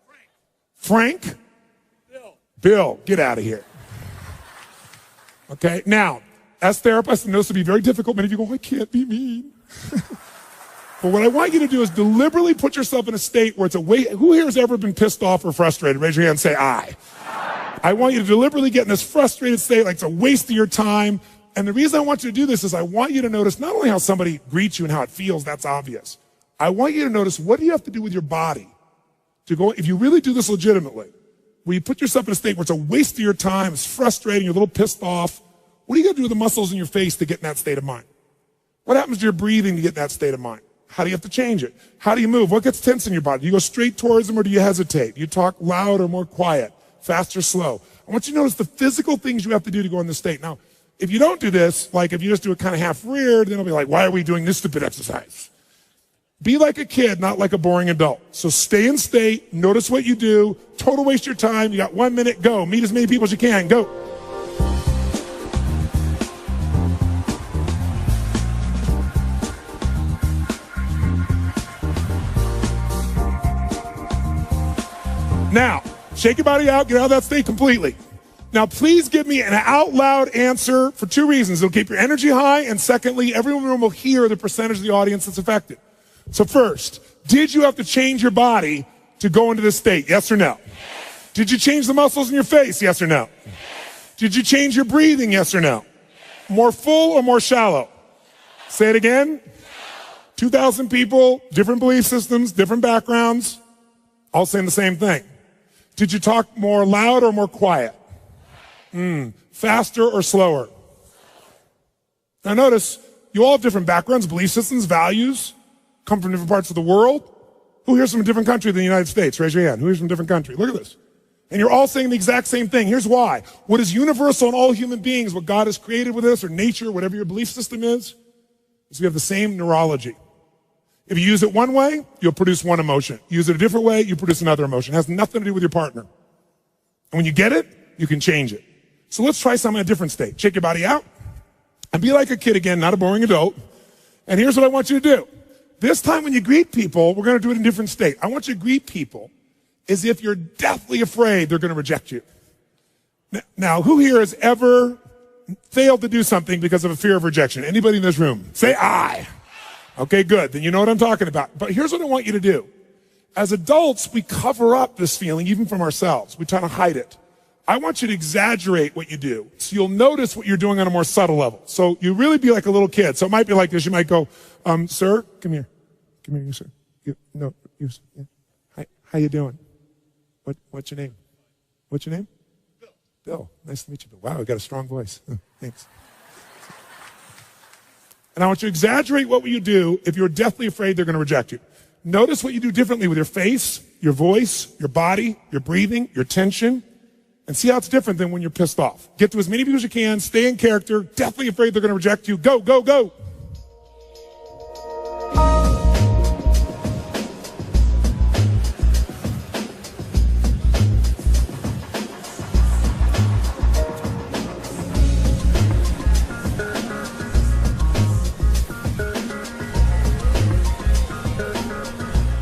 Frank. Frank? Bill, get out of here. Okay, now, as therapists, and this will be very difficult, many of you go, I can't be mean. But what I want you to do is deliberately put yourself in a state where it's a way. Who here has ever been pissed off or frustrated? Raise your hand and say, I. I want you to deliberately get in this frustrated state like it's a waste of your time. And the reason I want you to do this is I want you to notice not only how somebody greets you and how it feels, that's obvious. I want you to notice what do you have to do with your body to go, if you really do this legitimately, where you put yourself in a state where it's a waste of your time, it's frustrating, you're a little pissed off. What are you going to do with the muscles in your face to get in that state of mind? What happens to your breathing to get in that state of mind? How do you have to change it? How do you move? What gets tense in your body? Do you go straight towards them or do you hesitate? Do you talk loud or more quiet, fast or slow? I want you to notice the physical things you have to do to go in this state. Now, if you don't do this, like if you just do it kind of half reared, then it'll be like, why are we doing this stupid exercise? Be like a kid, not like a boring adult. So stay in state, notice what you do, total waste your time. You got 1 minute, go. Meet as many people as you can, go. Now, shake your body out, get out of that state completely. Now, please give me an out loud answer for 2 reasons. It'll keep your energy high, and secondly, everyone in the room will hear the percentage of the audience that's affected. So first, did you have to change your body to go into this state? Yes or no? Yes. Did you change the muscles in your face? Yes or no? Yes. Did you change your breathing? Yes or no? Yes. More full or more shallow? Say it again. 2,000 people, different belief systems, different backgrounds, all saying the same thing. Did you talk more loud or more quiet? Faster or slower? Now notice, you all have different backgrounds, belief systems, values, come from different parts of the world. Who here's from a different country than the United States? Raise your hand. Who here's from a different country? Look at this. And you're all saying the exact same thing. Here's why. What is universal in all human beings, what God has created with us, or nature, whatever your belief system is we have the same neurology. If you use it one way, you'll produce one emotion. Use it a different way, you produce another emotion. It has nothing to do with your partner. And when you get it, you can change it. So let's try something in a different state. Shake your body out and be like a kid again, not a boring adult. And here's what I want you to do. This time when you greet people, we're going to do it in a different state. I want you to greet people as if you're deathly afraid they're going to reject you. Now, who here has ever failed to do something because of a fear of rejection? Anybody in this room? Say I. Okay, good. Then you know what I'm talking about. But here's what I want you to do. As adults, we cover up this feeling even from ourselves. We try to hide it. I want you to exaggerate what you do so you'll notice what you're doing on a more subtle level. So you really be like a little kid. So it might be like this. You might go, sir, come here. Come here, you, sir. You, yeah. Hi, how you doing? What's your name? What's your name? Bill. Nice to meet you, Bill. Wow, you got a strong voice. Thanks. And I want you to exaggerate what you do if you're deathly afraid they're going to reject you. Notice what you do differently with your face, your voice, your body, your breathing, your tension, and see how it's different than when you're pissed off. Get to as many people as you can, stay in character, deathly afraid they're going to reject you. Go, go, go.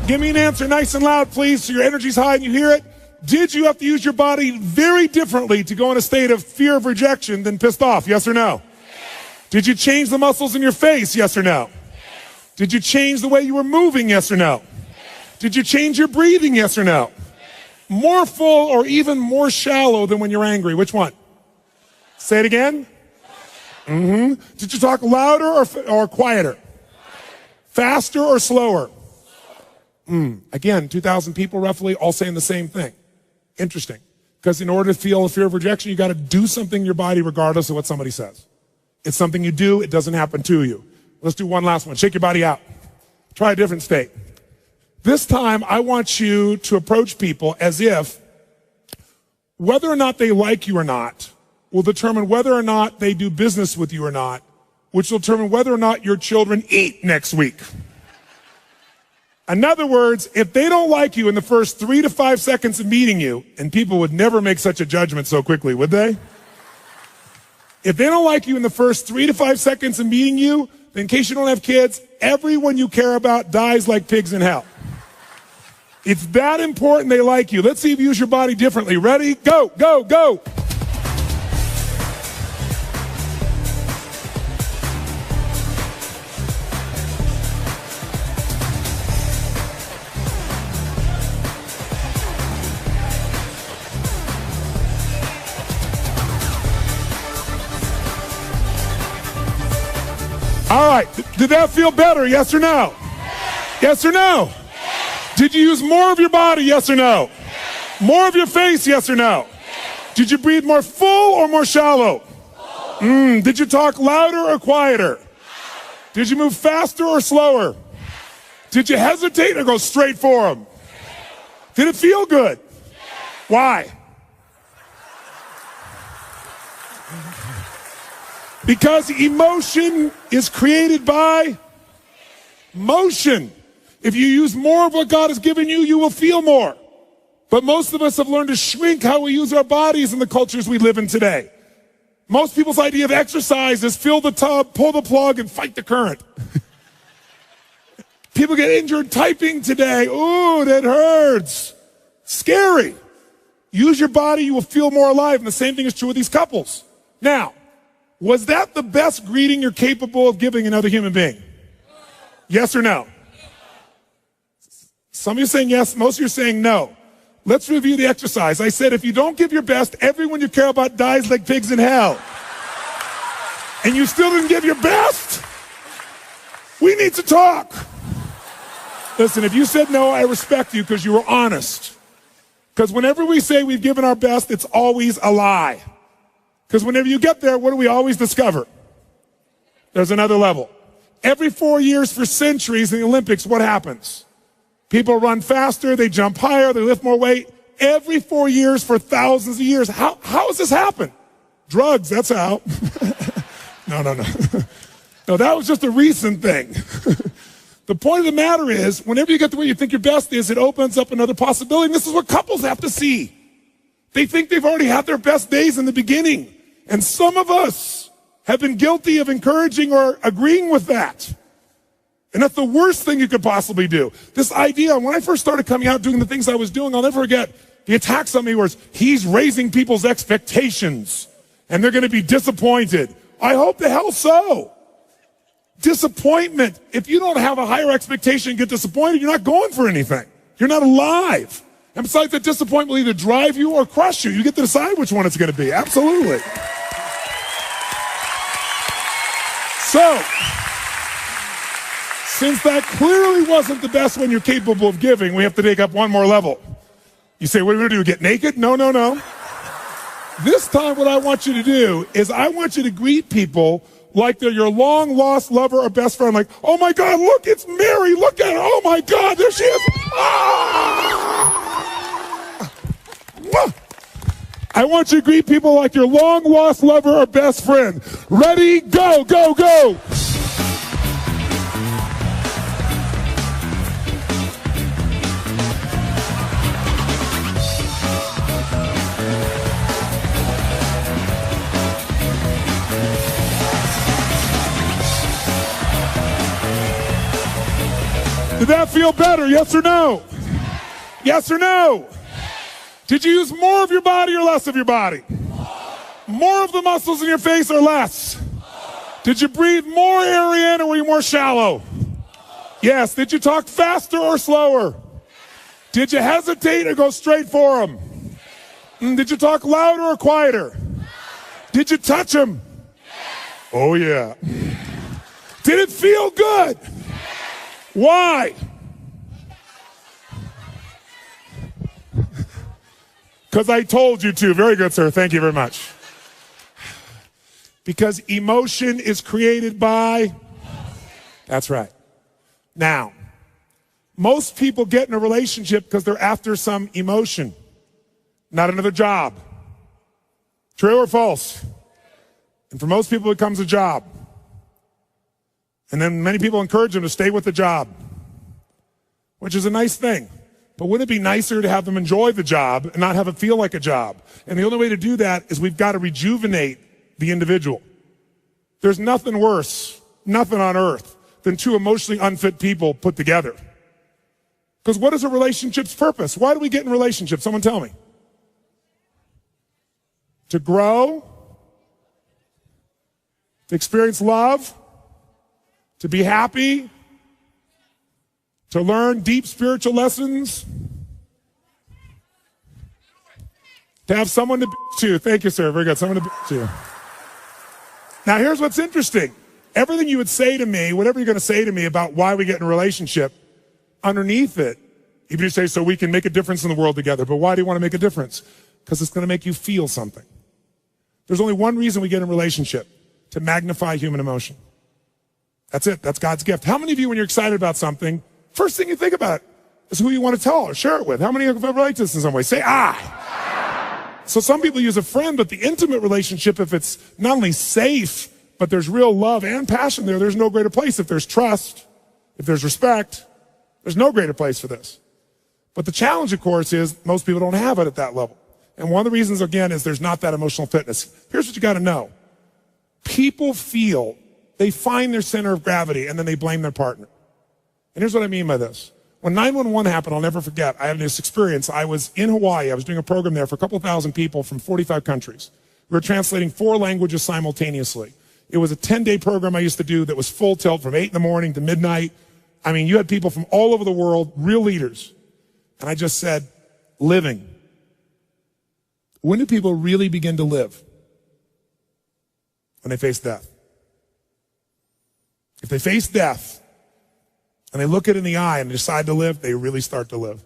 Give me an answer nice and loud, please, so your energy's high and you hear it. Did you have to use your body very differently to go in a state of fear of rejection than pissed off? Yes or no? Yes. Did you change the muscles in your face? Yes or no? Yes. Did you change the way you were moving? Yes or no? Yes. Did you change your breathing? Yes or no? Yes. More full or even more shallow than when you're angry? Which one? Say it again. Mm-hmm. Did you talk louder or quieter? Faster or slower? Again, 2,000 people roughly all saying the same thing. Interesting. Because in order to feel a fear of rejection, you got to do something in your body regardless of what somebody says. It's something you do. It doesn't happen to you. Let's do one last one. Shake your body out. Try a different state. This time, I want you to approach people as if whether or not they like you or not will determine whether or not they do business with you or not, which will determine whether or not your children eat next week. In other words, if they don't like you in the first 3 to 5 seconds of meeting you, and people would never make such a judgment so quickly, would they? If they don't like you in the first 3 to 5 seconds of meeting you, then in case you don't have kids, everyone you care about dies like pigs in hell. It's that important they like you. Let's see if you use your body differently. Ready? Go, go, go. All right, did that feel better, yes or no? Yes or no? Did you use more of your body, yes or no? More of your face, yes or no? Did you breathe more full or more shallow? Did you talk louder or quieter? Did you move faster or slower? Did you hesitate or go straight for them? Did it feel good? Why? Because emotion is created by motion. If you use more of what God has given you, you will feel more. But most of us have learned to shrink how we use our bodies in the cultures we live in today. Most people's idea of exercise is fill the tub, pull the plug, and fight the current. People get injured typing today. Ooh, that hurts. Scary. Use your body, you will feel more alive. And the same thing is true with these couples. Now, was that the best greeting you're capable of giving another human being? Yes or no? Some of you are saying yes, most of you are saying no. Let's review the exercise. I said if you don't give your best, everyone you care about dies like pigs in hell. And you still didn't give your best? We need to talk. Listen, if you said no, I respect you because you were honest. Because whenever we say we've given our best, it's always a lie. Because whenever you get there, what do we always discover? There's another level. Every 4 years for centuries in the Olympics, what happens? People run faster, they jump higher, they lift more weight. Every 4 years for thousands of years. How has this happened? Drugs, that's how. No. No, that was just a recent thing. The point of the matter is, whenever you get to where you think your best is, it opens up another possibility. And this is what couples have to see. They think they've already had their best days in the beginning. And some of us have been guilty of encouraging or agreeing with that. And that's the worst thing you could possibly do. This idea, when I first started coming out doing the things I was doing, I'll never forget, The attacks on me was, he's raising people's expectations and they're going to be disappointed. I hope the hell so. Disappointment. If you don't have a higher expectation and get disappointed, you're not going for anything. You're not alive. And besides, that disappointment will either drive you or crush you. You get to decide which one it's going to be. Absolutely. So, since that clearly wasn't the best one you're capable of giving, we have to take up one more level. You say, what are we going to do, get naked? No, no, no. This time what I want you to do is I want you to greet people like they're your long-lost lover or best friend. Like, oh my God, look, it's Mary. Look at her. Oh my God, there she is. Ah! I want you to greet people like your long-lost lover or best friend. Ready, go, go, go. Did that feel better? Yes or no? Yes or no? Did you use more of your body or less of your body? More of the muscles in your face or less? Did you breathe more air in or were you more shallow? Yes. Did you talk faster or slower? Did you hesitate or go straight for them? Did you talk louder or quieter? Did you touch them? Oh yeah. Did it feel good? Why? Because I told you to. Very good, sir. Thank you very much. Because emotion is created by... That's right. Now, most people get in a relationship because they're after some emotion, not another job. True or false? And for most people, it becomes a job. And then many people encourage them to stay with the job, which is a nice thing. But wouldn't it be nicer to have them enjoy the job and not have it feel like a job? And the only way to do that is we've got to rejuvenate the individual. There's nothing worse, nothing on earth, than two emotionally unfit people put together. Because what is a relationship's purpose? Why do we get in relationships? Someone tell me. To grow, to experience love, to be happy, to learn deep spiritual lessons, to have someone to bitch to. Thank you, sir. Very good. Someone to bitch to. Now, here's what's interesting. Everything you would say to me, whatever you're going to say to me about why we get in a relationship, underneath it, even if you say, so we can make a difference in the world together. But why do you want to make a difference? Because it's going to make you feel something. There's only one reason we get in a relationship, to magnify human emotion. That's it. That's God's gift. How many of you, when you're excited about something, first thing you think about is who you want to tell or share it with? How many of you have relate to this in some way? Say, I. So some people use a friend, but the intimate relationship, if it's not only safe, but there's real love and passion there, there's no greater place. If there's trust, if there's respect, there's no greater place for this. But the challenge, of course, is most people don't have it at that level. And one of the reasons, again, is there's not that emotional fitness. Here's what you got to know. People feel they find their center of gravity and then they blame their partner. And here's what I mean by this. When 9/11 happened, I'll never forget, I had this experience. I was in Hawaii. I was doing a program there for a couple thousand people from 45 countries. We were translating 4 languages simultaneously. It was a 10-day program I used to do that was full tilt from 8 in the morning to midnight. I mean, you had people from all over the world, real leaders. And I just said, living. When do people really begin to live? When they face death. If they face death and they look it in the eye and decide to live, they really start to live.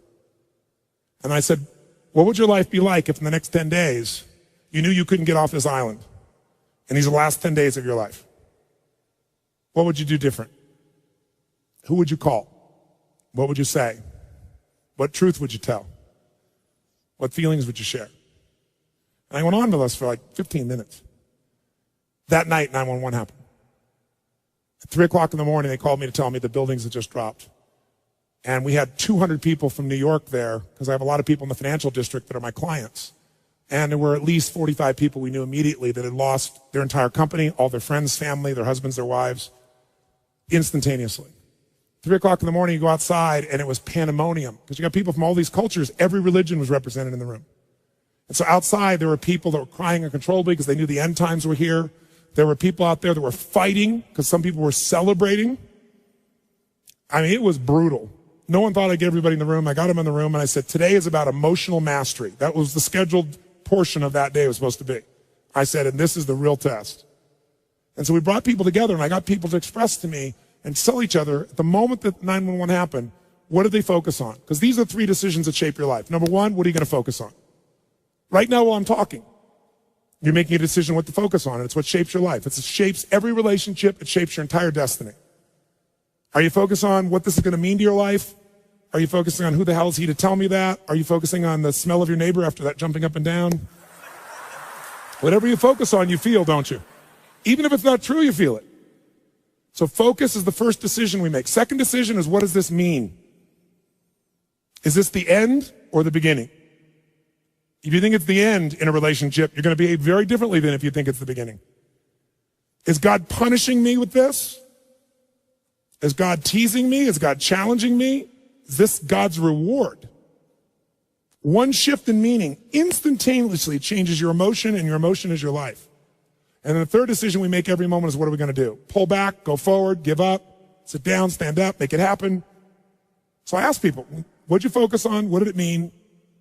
And I said, what would your life be like if in the next 10 days you knew you couldn't get off this island and these are the last 10 days of your life? What would you do different? Who would you call? What would you say? What truth would you tell? What feelings would you share? And I went on with us for like 15 minutes. That night, 9/11 happened. At 3 o'clock in the morning, they called me to tell me the buildings had just dropped. And we had 200 people from New York there, because I have a lot of people in the financial district that are my clients. And there were at least 45 people we knew immediately that had lost their entire company, all their friends, family, their husbands, their wives, instantaneously. 3 o'clock in the morning, you go outside, and it was pandemonium. Because you got people from all these cultures. Every religion was represented in the room. And so outside, there were people that were crying uncontrollably because they knew the end times were here. There were people out there that were fighting because some people were celebrating. I mean, it was brutal. No one thought I'd get everybody in the room. I got them in the room, and I said, today is about emotional mastery. That was the scheduled portion of that day it was supposed to be. I said, and this is the real test. And so we brought people together, and I got people to express to me and tell each other, at the moment that 911 happened, what did they focus on? Because these are 3 decisions that shape your life. Number 1, what are you going to focus on? Right now while I'm talking, you're making a decision what to focus on, and it's what shapes your life. It shapes every relationship. It shapes your entire destiny. Are you focused on what this is going to mean to your life? Are you focusing on who the hell is he to tell me that? Are you focusing on the smell of your neighbor after that jumping up and down? Whatever you focus on, you feel, don't you? Even if it's not true, you feel it. So focus is the first decision we make. Second decision is, what does this mean? Is this the end or the beginning? If you think it's the end in a relationship, you're going to behave very differently than if you think it's the beginning. Is God punishing me with this? Is God teasing me? Is God challenging me? Is this God's reward? One shift in meaning instantaneously changes your emotion, and your emotion is your life. And then the third decision we make every moment is, what are we going to do? Pull back, go forward, give up, sit down, stand up, make it happen. So I ask people, what'd you focus on? What did it mean?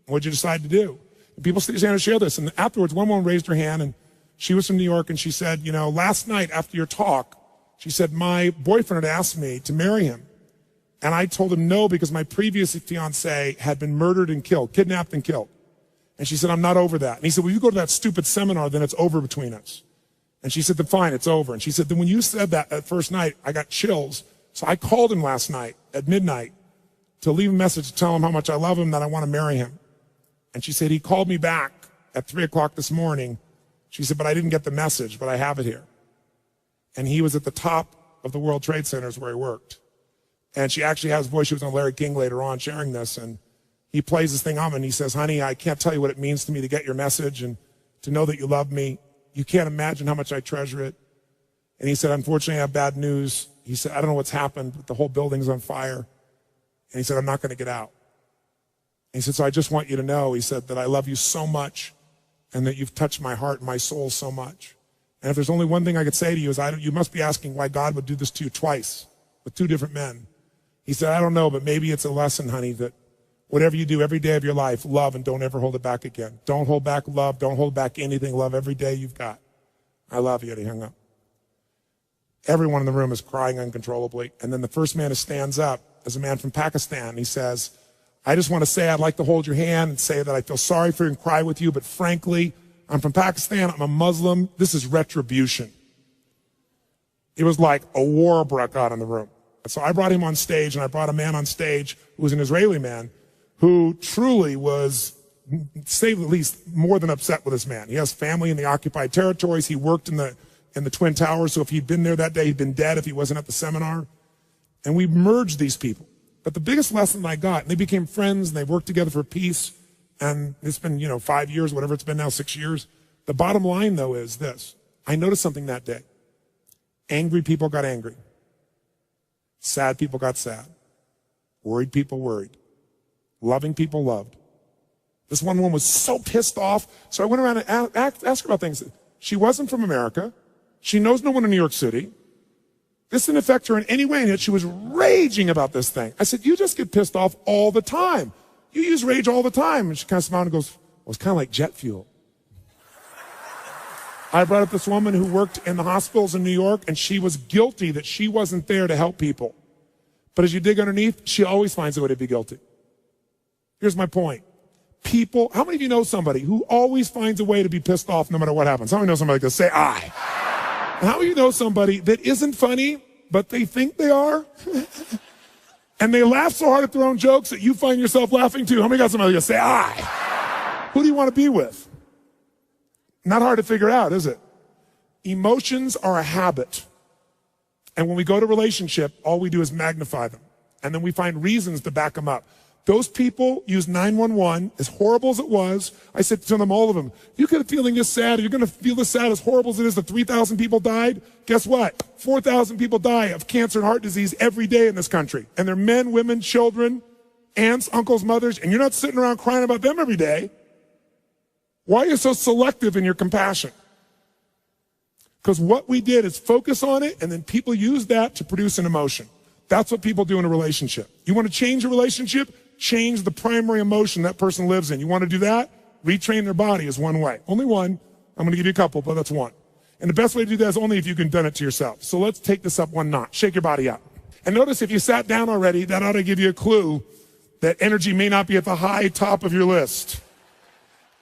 What'd you decide to do? And people stand to share this. And afterwards, one woman raised her hand, and she was from New York, and she said, you know, last night after your talk, she said, my boyfriend had asked me to marry him. And I told him no because my previous fiance had been murdered and killed, kidnapped and killed. And she said, I'm not over that. And he said, well, you go to that stupid seminar, then it's over between us. And she said, then fine, it's over. And she said, then when you said that first night, I got chills. So I called him last night at midnight to leave a message to tell him how much I love him, that I want to marry him. And she said, he called me back at 3 o'clock this morning. She said, but I didn't get the message, but I have it here. And he was at the top of the World Trade Centers where he worked. And she actually has his voice. She was on Larry King later on sharing this. And he plays this thing on and he says, honey, I can't tell you what it means to me to get your message and to know that you love me. You can't imagine how much I treasure it. And he said, unfortunately, I have bad news. He said, I don't know what's happened, but the whole building's on fire. And he said, I'm not going to get out. And he said, so I just want you to know, he said, that I love you so much and that you've touched my heart and my soul so much. And if there's only one thing I could say to you is, you must be asking why God would do this to you twice with 2 different men. He said, I don't know, but maybe it's a lesson, honey, that whatever you do every day of your life, love and don't ever hold it back again. Don't hold back love. Don't hold back anything. Love every day you've got. I love you. And he hung up. Everyone in the room is crying uncontrollably. And then the first man who stands up is a man from Pakistan. He says, I just want to say I'd like to hold your hand and say that I feel sorry for you and cry with you, but frankly, I'm from Pakistan. I'm a Muslim. This is retribution. It was like a war broke out in the room. And so I brought him on stage, and I brought a man on stage who was an Israeli man who truly was, to say the least, more than upset with this man. He has family in the occupied territories. He worked in the Twin Towers, so if he'd been there that day, he'd been dead if he wasn't at the seminar. And we merged these people. But the biggest lesson I got, and they became friends, and they worked together for peace, and it's been, 5 years, whatever it's been now, 6 years. The bottom line, though, is this. I noticed something that day. Angry people got angry. Sad people got sad. Worried people worried. Loving people loved. This one woman was so pissed off, so I went around and asked her about things. She wasn't from America. She knows no one in New York City. This didn't affect her in any way, and yet she was raging about this thing. I said, you just get pissed off all the time. You use rage all the time. And she kind of smiled and goes, well, it's kind of like jet fuel. I brought up this woman who worked in the hospitals in New York, and she was guilty that she wasn't there to help people. But as you dig underneath, she always finds a way to be guilty. Here's my point. People, how many of you know somebody who always finds a way to be pissed off no matter what happens? How many know somebody that say, I? And how many of you know somebody that isn't funny, but they think they are? And they laugh so hard at their own jokes that you find yourself laughing too. How many got somebody that say, I? Who do you want to be with? Not hard to figure out, is it? Emotions are a habit. And when we go to relationship, all we do is magnify them. And then we find reasons to back them up. Those people use 911, as horrible as it was. I said to them, all of them, you could be feeling this sad. You're going to feel this sad, as horrible as it is that 3,000 people died. Guess what? 4,000 people die of cancer and heart disease every day in this country. And they're men, women, children, aunts, uncles, mothers, and you're not sitting around crying about them every day. Why are you so selective in your compassion? Because what we did is focus on it, and then people use that to produce an emotion. That's what people do in a relationship. You want to change a relationship? Change the primary emotion that person lives in. You want to do that? Retrain their body is one way. Only one. I'm going to give you a couple, but that's one. And the best way to do that is only if you can done it to yourself. So let's take this up one notch. Shake your body out. And notice if you sat down already, that ought to give you a clue that energy may not be at the high top of your list.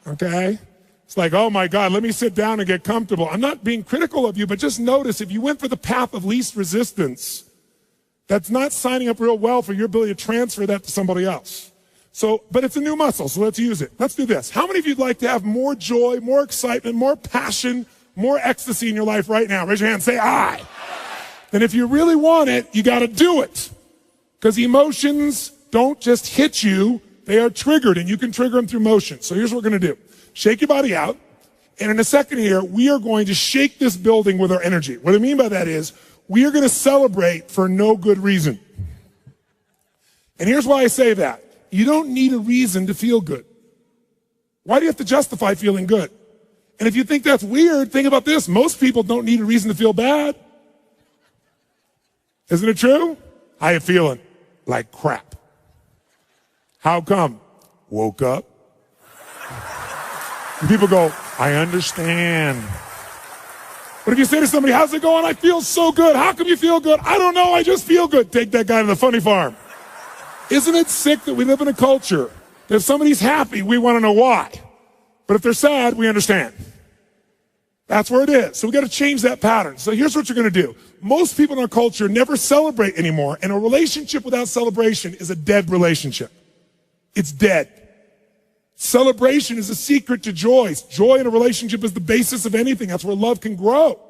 Okay? It's like, oh my God, let me sit down and get comfortable. I'm not being critical of you, but just notice if you went for the path of least resistance, that's not signing up real well for your ability to transfer that to somebody else. So, but it's a new muscle, so let's use it. Let's do this. How many of you'd like to have more joy, more excitement, more passion, more ecstasy in your life right now? Raise your hand, say I. And if you really want it, you got to do it. Because emotions don't just hit you, they are triggered, and you can trigger them through motion. So here's what we're going to do. Shake your body out, and in a second here, we are going to shake this building with our energy. What I mean by that is, we are going to celebrate for no good reason. And here's why I say that. You don't need a reason to feel good. Why do you have to justify feeling good? And if you think that's weird, think about this. Most people don't need a reason to feel bad. Isn't it true? How you feeling? Like crap. How come? Woke up. And people go, I understand. But if you say to somebody, how's it going? I feel so good. How come you feel good? I don't know. I just feel good. Take that guy to the funny farm. Isn't it sick that we live in a culture that if somebody's happy, we want to know why. But if they're sad, we understand. That's where it is. So we got to change that pattern. So here's what you're going to do. Most people in our culture never celebrate anymore, and a relationship without celebration is a dead relationship. It's dead. Celebration is a secret to joy. Joy in a relationship is the basis of anything. That's where love can grow.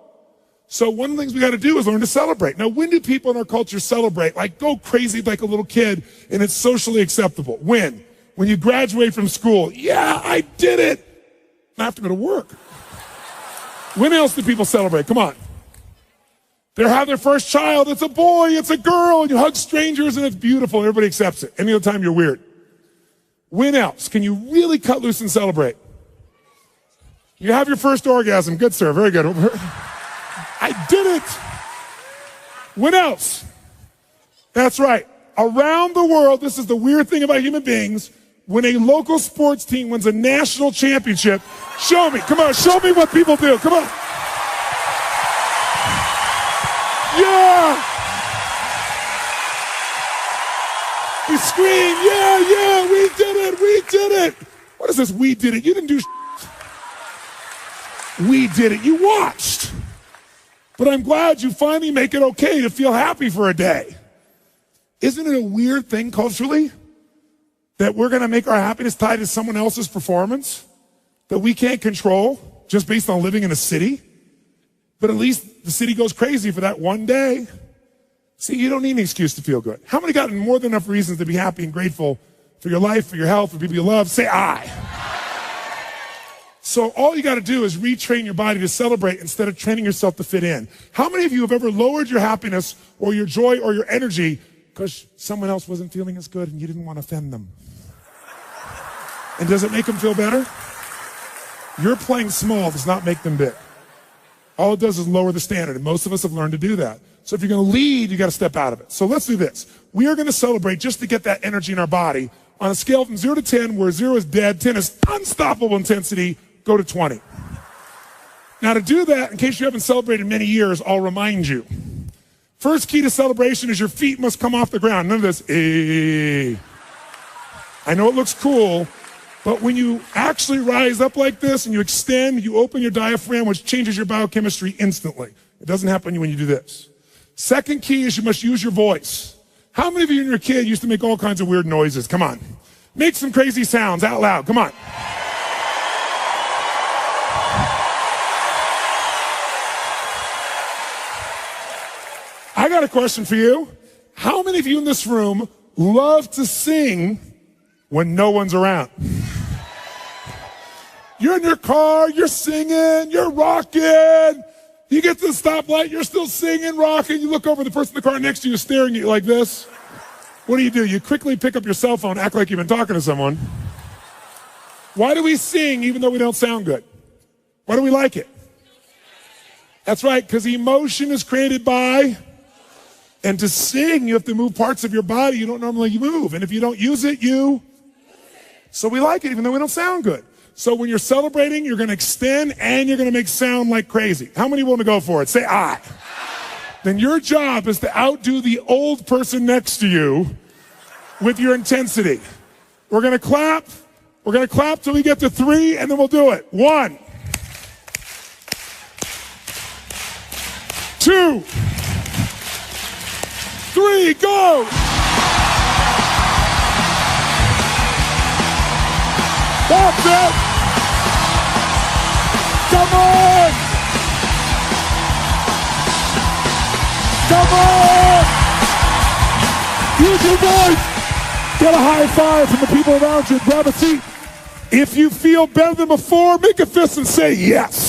So one of the things we got to do is learn to celebrate. Now, when do people in our culture celebrate? Like go crazy like a little kid, and it's socially acceptable. When? When you graduate from school. Yeah, I did it. I have to go to work. When else do people celebrate? Come on. They have their first child. It's a boy. It's a girl. And you hug strangers, and it's beautiful. And everybody accepts it. Any other time, you're weird. When else can you really cut loose and celebrate? You have your first orgasm. Good, sir. Very good. I did it. When else? That's right. Around the world, this is the weird thing about human beings, when a local sports team wins a national championship, show me. Come on, show me what people do. Come on. Yeah. We scream, yeah, we did it. What is this, we did it? You didn't do We did it. You watched. But I'm glad you finally make it okay to feel happy for a day. Isn't it a weird thing culturally that we're going to make our happiness tied to someone else's performance that we can't control just based on living in a city? But at least the city goes crazy for that one day. See, you don't need an excuse to feel good. How many got more than enough reasons to be happy and grateful for your life, for your health, for people you love? Say I. So all you got to do is retrain your body to celebrate instead of training yourself to fit in. How many of you have ever lowered your happiness or your joy or your energy because someone else wasn't feeling as good and you didn't want to offend them? And does it make them feel better? Your playing small does not make them big. All it does is lower the standard, and most of us have learned to do that. So if you're going to lead, you got to step out of it. So let's do this. We are going to celebrate just to get that energy in our body. On a scale from 0 to 10, where 0 is dead, 10 is unstoppable intensity, go to 20. Now to do that, in case you haven't celebrated in many years, I'll remind you. First key to celebration is your feet must come off the ground. None of this, eh. I know it looks cool, but when you actually rise up like this and you extend, you open your diaphragm, which changes your biochemistry instantly. It doesn't happen when you do this. Second key is you must use your voice. How many of you and your kid used to make all kinds of weird noises? Come on. Make some crazy sounds out loud. Come on. I got a question for you. How many of you in this room love to sing when no one's around. You're in your car, you're singing, you're rocking. You get to the stoplight, you're still singing, rocking. You look over, the person in the car next to you is staring at you like this. What do? You quickly pick up your cell phone, act like you've been talking to someone. Why do we sing even though we don't sound good? Why do we like it? That's right, because emotion is created by, and to sing, you have to move parts of your body you don't normally move. And if you don't use it, so we like it even though we don't sound good. So when you're celebrating, you're going to extend and you're going to make sound like crazy. How many want to go for it? Say I. Then your job is to outdo the old person next to you with your intensity. We're going to clap. We're going to clap till we get to 3, and then we'll do it. 1, 2, 3, go! That's it! Come on! Come on! Use your voice! Get a high five from the people around you. Grab a seat. If you feel better than before, make a fist and say yes.